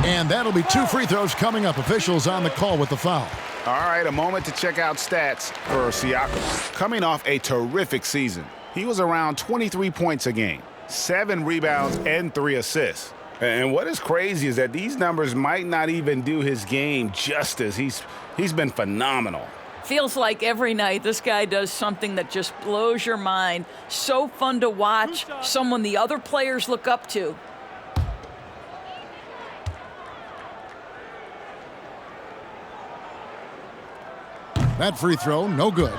And that'll be 2 free throws coming up. Officials on the call with the foul. All right, a moment to check out stats for Siakam. Coming off a terrific season, he was around 23 points a game, 7 rebounds, and 3 assists. And what is crazy is that these numbers might not even do his game justice. He's been phenomenal. Feels like every night this guy does something that just blows your mind. So fun to watch, someone the other players look up to. That free throw, no good.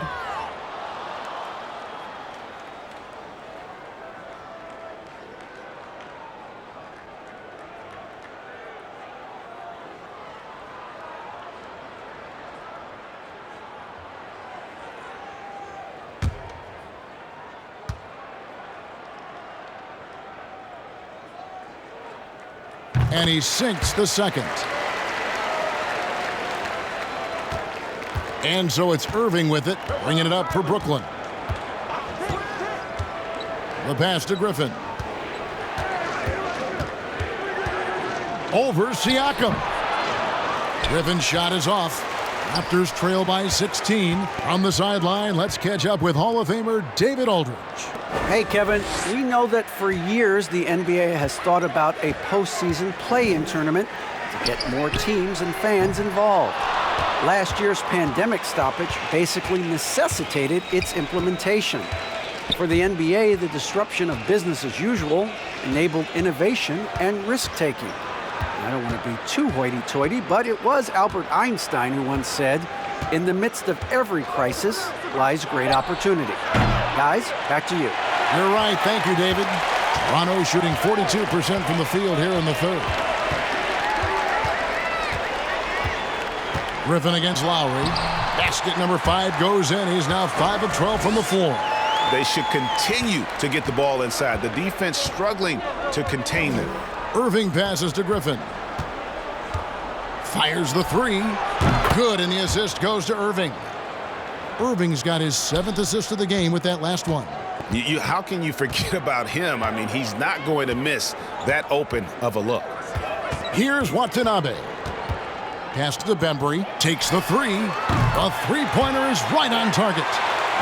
And he sinks the second. And so it's Irving with it, bringing it up for Brooklyn. The pass to Griffin. Over Siakam. Griffin's shot is off. Raptors trail by 16. On the sideline, let's catch up with Hall of Famer David Aldridge. Hey, Kevin, we know that for years the NBA has thought about a postseason play-in tournament to get more teams and fans involved. Last year's pandemic stoppage basically necessitated its implementation. For the NBA, the disruption of business as usual enabled innovation and risk-taking. I don't want to be too hoity-toity, but it was Albert Einstein who once said, "In the midst of every crisis lies great opportunity." Guys, back to you. You're right. Thank you, David. Toronto shooting 42% from the field here in the third. Griffin against Lowry. Basket number 5 goes in. He's now 5 of 12 from the floor. They should continue to get the ball inside. The defense struggling to contain them. Irving passes to Griffin. Fires the three. Good, and the assist goes to Irving. Irving's got his 7th assist of the game with that last one. How can you forget about him? I mean, he's not going to miss that open of a look. Here's Watanabe. Pass to the Bembry. Takes the three. A three-pointer is right on target.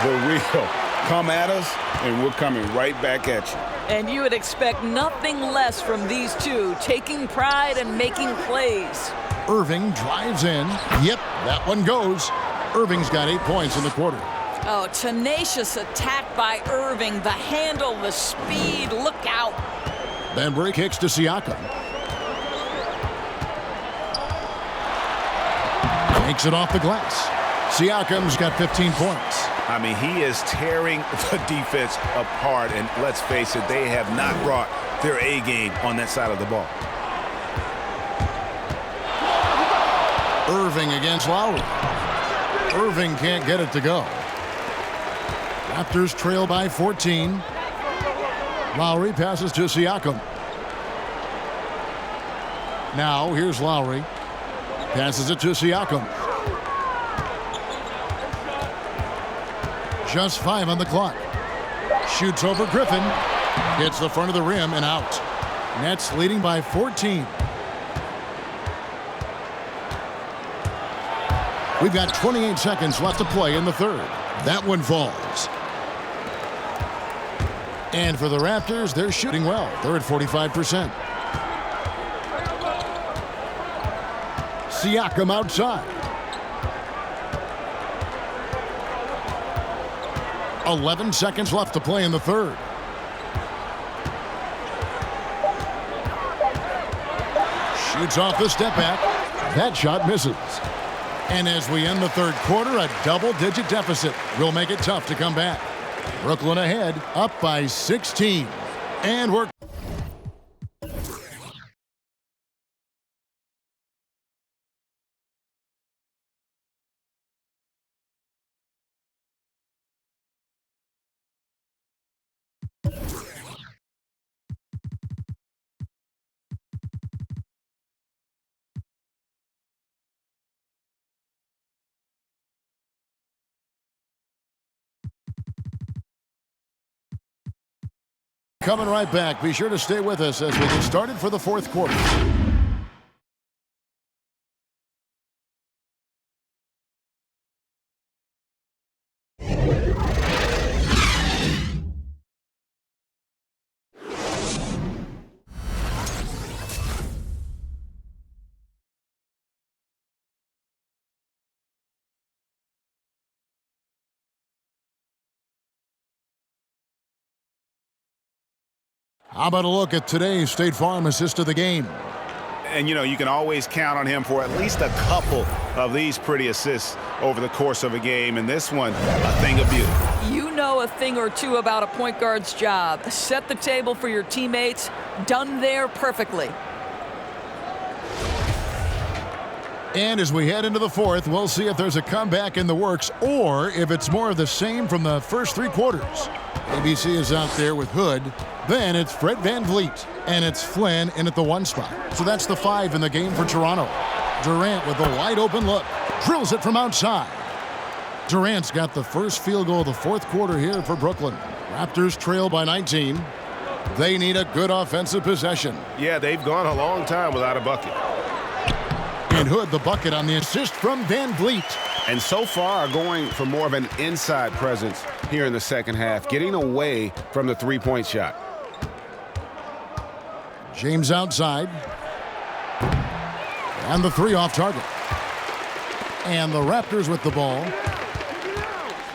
The real. Come at us, and we're coming right back at you. And you would expect nothing less from these two, taking pride and making plays. Irving drives in. Yep, that one goes. Irving's got 8 points in the quarter. Oh, tenacious attack by Irving. The handle, the speed, look out. Bembry kicks to Siakam. Takes it off the glass. Siakam's got 15 points. I mean, he is tearing the defense apart, and let's face it, they have not brought their A game on that side of the ball. Irving against Lowry. Irving can't get it to go. Raptors trail by 14. Lowry passes to Siakam. Now here's Lowry. Passes it to Siakam. Just 5 on the clock. Shoots over Griffin. Hits the front of the rim and out. Nets leading by 14. We've got 28 seconds left to play in the third. That one falls. And for the Raptors, they're shooting well. They're at 45%. Siakam outside. 11 seconds left to play in the third. Shoots off the step back. That shot misses. And as we end the third quarter, a double-digit deficit will make it tough to come back. Brooklyn ahead, up by 16. And we're coming right back. Be sure to stay with us as we get started for the fourth quarter. How about a look at today's State Farm assist of the game? And, you know, you can always count on him for at least a couple of these pretty assists over the course of a game. And this one, a thing of beauty. You know a thing or two about a point guard's job. Set the table for your teammates. Done there perfectly. And as we head into the fourth, we'll see if there's a comeback in the works or if it's more of the same from the first 3 quarters. ABC is out there with Hood. Then it's Fred VanVleet, and it's Flynn in at the 1 spot. So that's the 5 in the game for Toronto. Durant with a wide open look. Drills it from outside. Durant's got the first field goal of the fourth quarter here for Brooklyn. Raptors trail by 19. They need a good offensive possession. Yeah, they've gone a long time without a bucket. And Hood the bucket on the assist from VanVleet. And so far going for more of an inside presence here in the second half, getting away from the three-point shot. James outside. And the 3 off target. And the Raptors with the ball.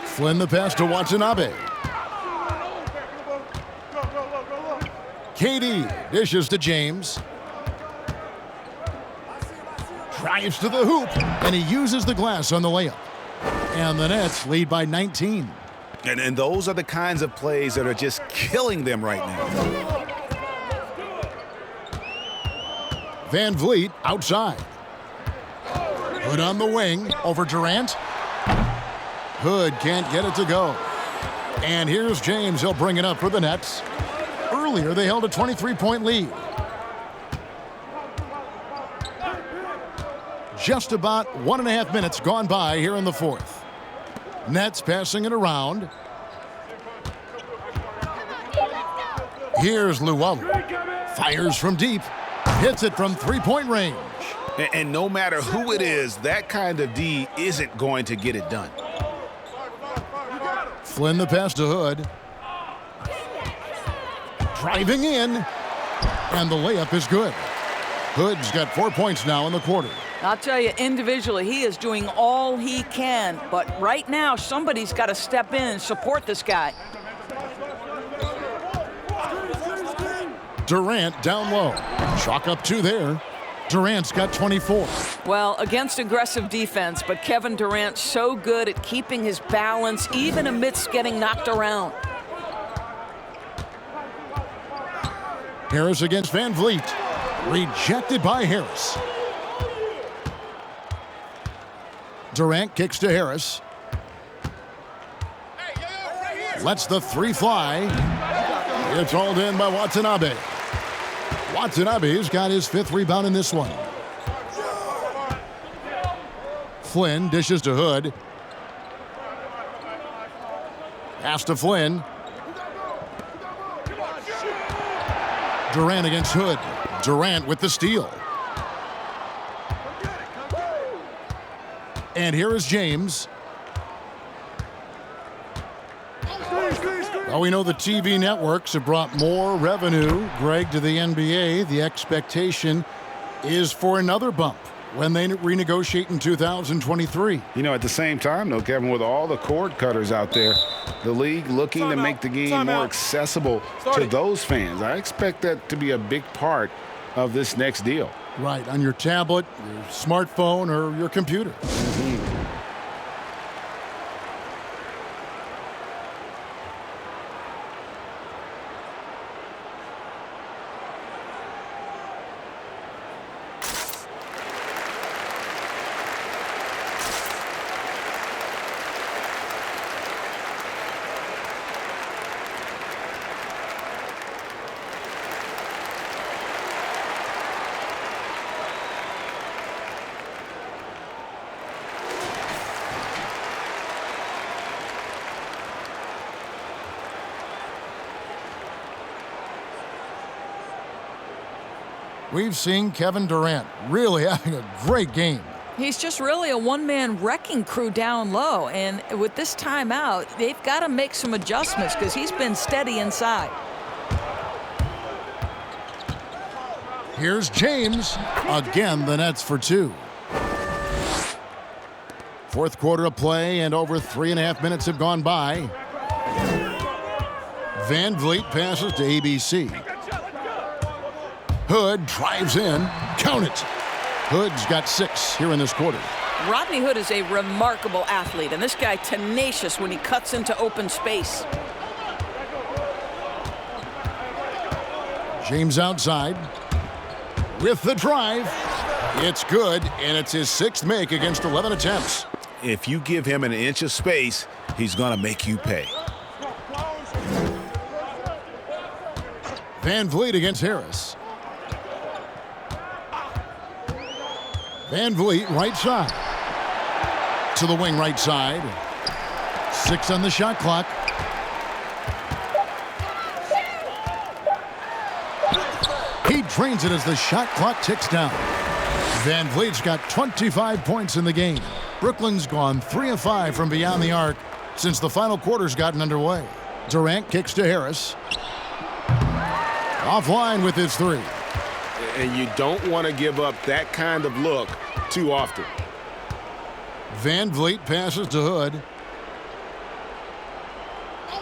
Flynn the pass to Watanabe. KD dishes to James. Drives to the hoop, and he uses the glass on the layup. And the Nets lead by 19. And those are the kinds of plays that are just killing them right now. VanVleet outside. Hood on the wing over Durant. Hood can't get it to go. And here's James. He'll bring it up for the Nets. Earlier, they held a 23-point lead. just about 1.5 minutes gone by here in the fourth. Nets passing it around. Here's Llewellyn. Fires from deep. Hits it from three-point range. And no matter who it is, that kind of D isn't going to get it done. Flynn the pass to Hood. Driving in. And the layup is good. Hood's got 4 points now in the quarter. I'll tell you, individually, he is doing all he can. But right now, somebody's got to step in and support this guy. Durant down low. Chalk up 2 there. Durant's got 24. Well, against aggressive defense, but Kevin Durant so good at keeping his balance even amidst getting knocked around. Harris against Van Vliet. Rejected by Harris. Durant kicks to Harris. Lets the 3 fly. It's hauled in by Watanabe. Watanabe's got his 5th rebound in this one. Flynn dishes to Hood. Pass to Flynn. Durant against Hood. Durant with the steal. And here is James. Well, we know the TV networks have brought more revenue, Greg, to the NBA. The expectation is for another bump when they renegotiate in 2023. You know, at the same time, though, Kevin, with all the cord cutters out there, the league looking to make the game more accessible to those fans. I expect that to be a big part of this next deal. Right, on your tablet, your smartphone, or your computer. We've seen Kevin Durant really having a great game. He's just really a one-man wrecking crew down low. And with this timeout, they've got to make some adjustments because he's been steady inside. Here's James. Again, the Nets for 2. Fourth quarter of play, and over 3.5 minutes have gone by. Van Vliet passes to ABC. Hood drives in. Count it. Hood's got 6 here in this quarter. Rodney Hood is a remarkable athlete, and this guy tenacious when he cuts into open space. James outside. With the drive. It's good, and it's his 6th make against 11 attempts. If you give him an inch of space, he's going to make you pay. Van Vliet against Harris. Van Vliet right side. To the wing right side. 6 on the shot clock. He drains it as the shot clock ticks down. Van Vliet's got 25 points in the game. Brooklyn's gone 3 of 5 from beyond the arc since the final quarter's gotten underway. Durant kicks to Harris. Offline with his 3. And you don't want to give up that kind of look too often. Van Vliet passes to Hood.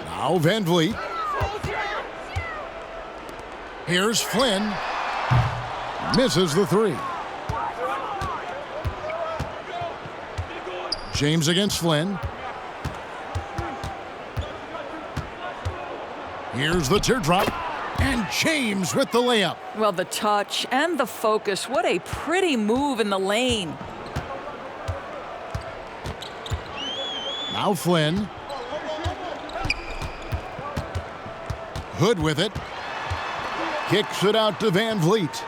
Now Van Vliet. Here's Flynn. Misses the 3. James against Flynn. Here's the teardrop. And James with the layup. Well, the touch and the focus. What a pretty move in the lane. Now Flynn. Hood with it. Kicks it out to Van Vliet.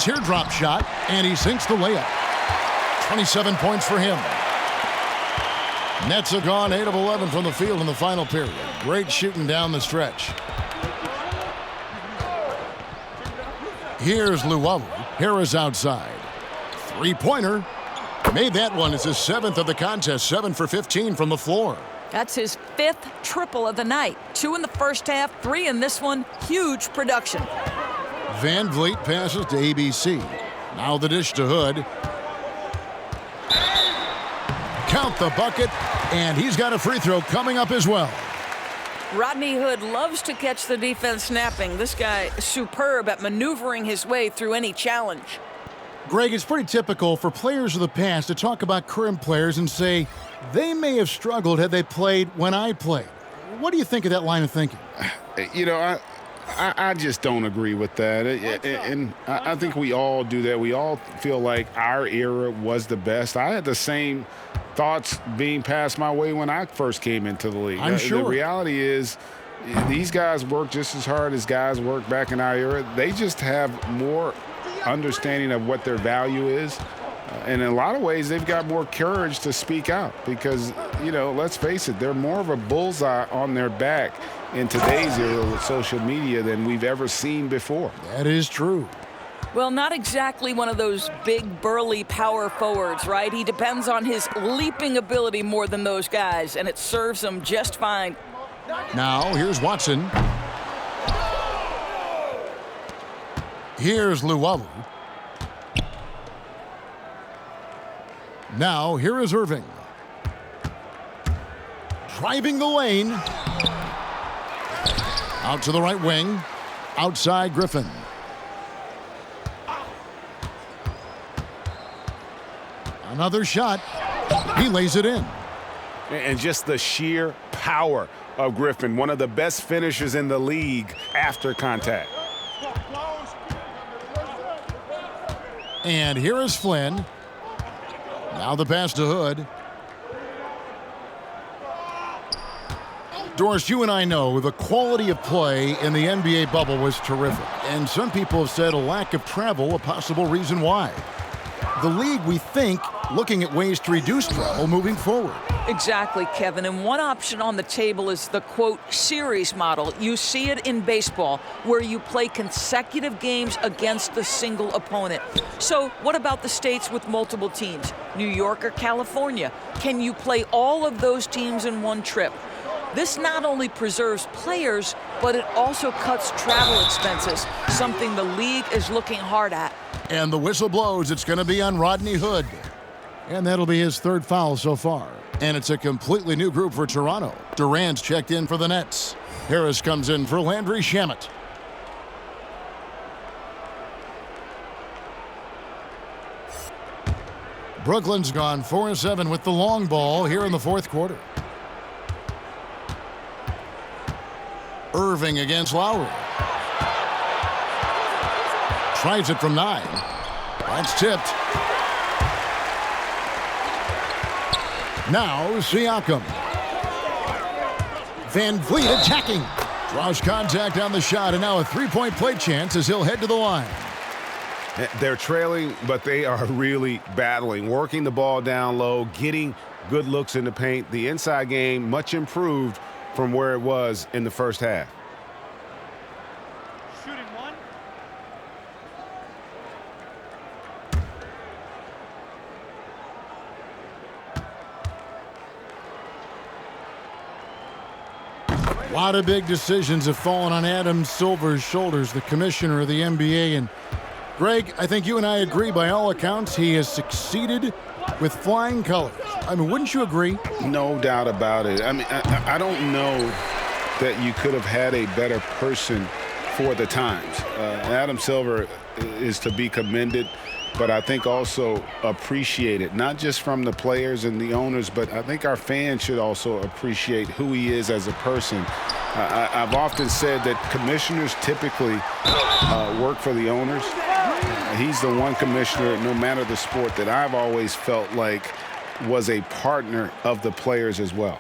Teardrop shot, and he sinks the layup. 27 points for him. Nets are gone 8 of 11 from the field in the final period. Great shooting down the stretch. Here's Lowry. Harris outside. Three-pointer. Made that one. It's his 7th of the contest. 7 for 15 from the floor. That's his 5th triple of the night. 2 in the first half, 3 in this one. Huge production. Van Vliet passes to ABC. Now the dish to Hood. Count the bucket, and he's got a free throw coming up as well. Rodney Hood loves to catch the defense snapping. This guy is superb at maneuvering his way through any challenge. Greg, it's pretty typical for players of the past to talk about current players and say they may have struggled had they played when I played. What do you think of that line of thinking? You know, I just don't agree with that. And I think we all do that. We all feel like our era was the best. I had the same thoughts being passed my way when I first came into the league. I'm sure. The reality is these guys work just as hard as guys work back in our era. They just have more understanding of what their value is. And in a lot of ways, they've got more courage to speak out because, you know, let's face it, they're more of a bullseye on their back in today's era with social media than we've ever seen before. That is true. Well, not exactly one of those big, burly power forwards, right? He depends on his leaping ability more than those guys, and it serves him just fine. Now, here's Watson. Here's Lowry. Now, here is Irving. Driving the lane. Out to the right wing. Outside Griffin. Another shot. He lays it in. And just the sheer power of Griffin, one of the best finishers in the league after contact. And here is Flynn. Now the pass to Hood. Doris, you and I know the quality of play in the NBA bubble was terrific. And some people have said a lack of travel a possible reason why. The league, we think, looking at ways to reduce travel moving forward. Exactly, Kevin. And one option on the table is the, quote, series model. You see it in baseball, where you play consecutive games against a single opponent. So what about the states with multiple teams? New York or California? Can you play all of those teams in one trip? This not only preserves players, but it also cuts travel expenses, something the league is looking hard at. And the whistle blows. It's going to be on Rodney Hood. And that'll be his 3rd foul so far. And it's a completely new group for Toronto. Durant's checked in for the Nets. Harris comes in for Landry Shamet. Brooklyn's gone 4-7 with the long ball here in the 4th quarter. Irving against Lowry. Tries it from 9. That's tipped. Now Siakam. Van Vliet attacking. Draws contact on the shot, and now a 3-point play chance as he'll head to the line. They're trailing, but they are really battling, working the ball down low, getting good looks in the paint. The inside game much improved from where it was in the first half. Shooting one. A lot of big decisions have fallen on Adam Silver's shoulders, the commissioner of the NBA. And Greg, I think you and I agree by all accounts he has succeeded with flying colors. I mean, wouldn't you agree? No doubt about it. I mean, I don't know that you could have had a better person for the times. Adam Silver is to be commended, but I think also appreciated, not just from the players and the owners, but I think our fans should also appreciate who he is as a person. I've often said that commissioners typically work for the owners. He's the one commissioner, no matter the sport, that I've always felt like was a partner of the players as well.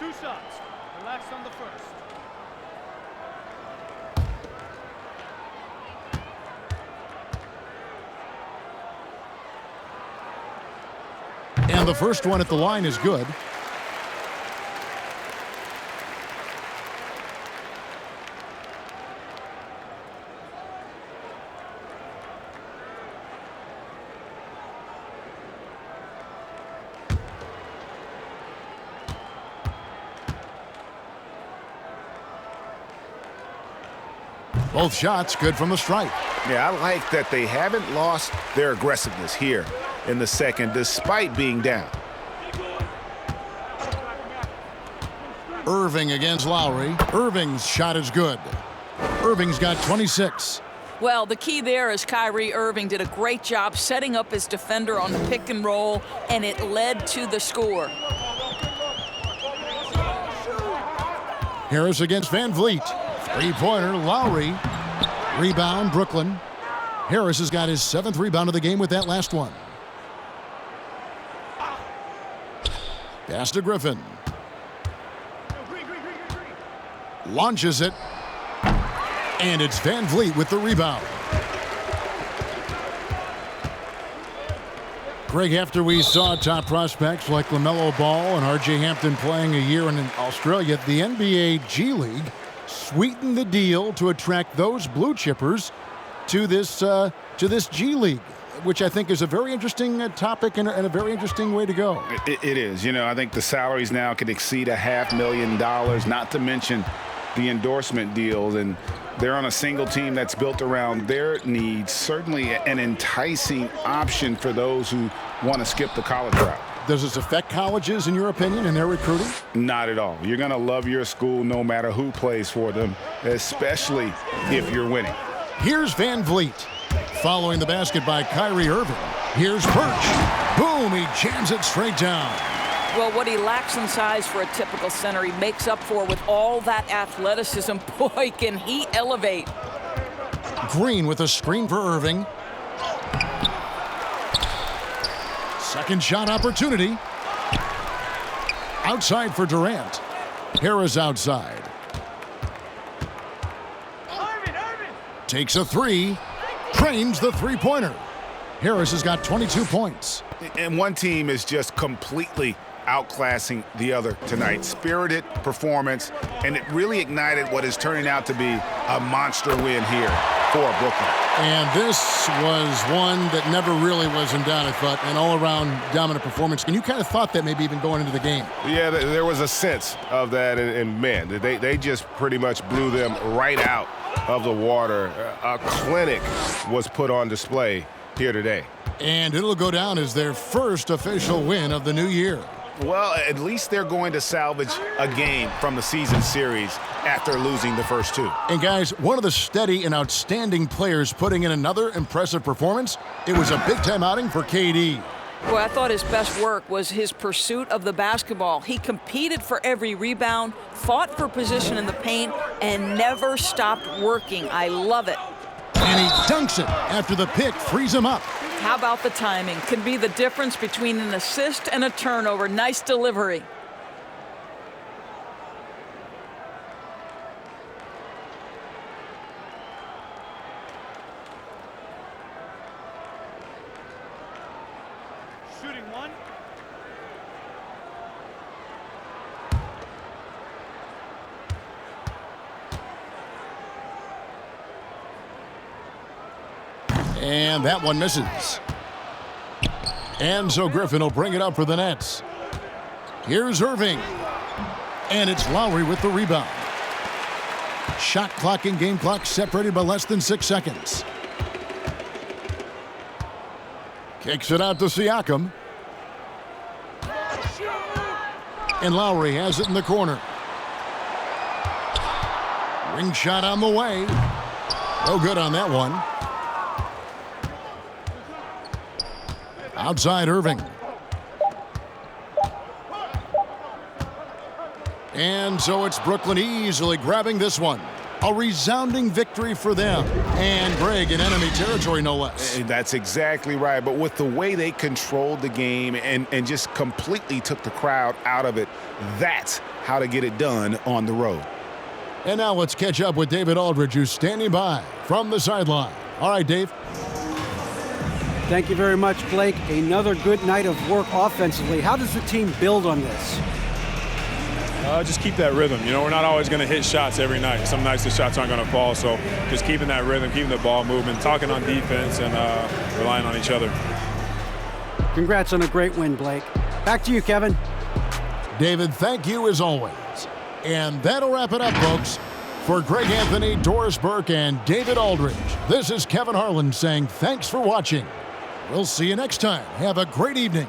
2 shots. Relax on the first. And the first one at the line is good. Both shots good from the stripe. Yeah, I like that they haven't lost their aggressiveness here in the second, despite being down. Irving against Lowry. Irving's shot is good. Irving's got 26. Well, the key there is Kyrie Irving did a great job setting up his defender on the pick and roll, and it led to the score. Harris against Van Vliet. Three-pointer, Lowry. Rebound, Brooklyn. Harris has got his 7th rebound of the game with that last one. Pass to Griffin. Launches it. And it's Van Vliet with the rebound. Greg, after we saw top prospects like LaMelo Ball and R.J. Hampton playing a year in Australia, the NBA G League sweetened the deal to attract those blue chippers to this G League, which I think is a very interesting topic and a very interesting way to go. It is. You know, I think the salaries now could exceed $500,000, not to mention the endorsement deals, and they're on a single team that's built around their needs. Certainly an enticing option for those who want to skip the college route. Does this affect colleges, in your opinion, in their recruiting? Not at all. You're going to love your school no matter who plays for them, especially if you're winning. Here's Van Vliet. Following the basket by Kyrie Irving. Here's Birch. Boom, he jams it straight down. Well, what he lacks in size for a typical center, he makes up for with all that athleticism. Boy, can he elevate. Green with a screen for Irving. Second shot opportunity. Outside for Durant. Harris outside. Takes a three. Trains the three-pointer. Harris has got 22 points. And one team is just completely outclassing the other tonight. Spirited performance, and it really ignited what is turning out to be a monster win here for Brooklyn. And this was one that never really was in doubt, I thought, an all-around dominant performance. And you kind of thought that maybe even going into the game. Yeah, there was a sense of that, and man, they just pretty much blew them right out of the water. A clinic was put on display here today. And it'll go down as their first official win of the new year. Well, at least they're going to salvage a game from the season series after losing the first two. And guys, one of the steady and outstanding players putting in another impressive performance. It was a big-time outing for KD. Boy, I thought his best work was his pursuit of the basketball. He competed for every rebound, fought for position in the paint, and never stopped working. I love it. And he dunks it after the pick frees him up. How about the timing? Can be the difference between an assist and a turnover. Nice delivery. Shooting one. And that one misses. And so Griffin will bring it up for the Nets. Here's Irving. And it's Lowry with the rebound. Shot clock and game clock separated by less than 6 seconds. Kicks it out to Siakam. And Lowry has it in the corner. Ring shot on the way. No good on that one. Outside Irving. And so it's Brooklyn easily grabbing this one. A resounding victory for them. And Greg in enemy territory, no less. That's exactly right. But with the way they controlled the game and just completely took the crowd out of it, that's how to get it done on the road. And now let's catch up with David Aldridge, who's standing by from the sideline. All right, Dave. Thank you very much, Blake. Another good night of work offensively. How does the team build on this? Just keep that rhythm. You know, we're not always going to hit shots every night. Some nights the shots aren't going to fall. So just keeping that rhythm, keeping the ball moving, talking on defense, and relying on each other. Congrats on a great win, Blake. Back to you, Kevin. David, thank you as always. And that'll wrap it up, folks. For Greg Anthony, Doris Burke, and David Aldridge, this is Kevin Harlan saying thanks for watching. We'll see you next time. Have a great evening.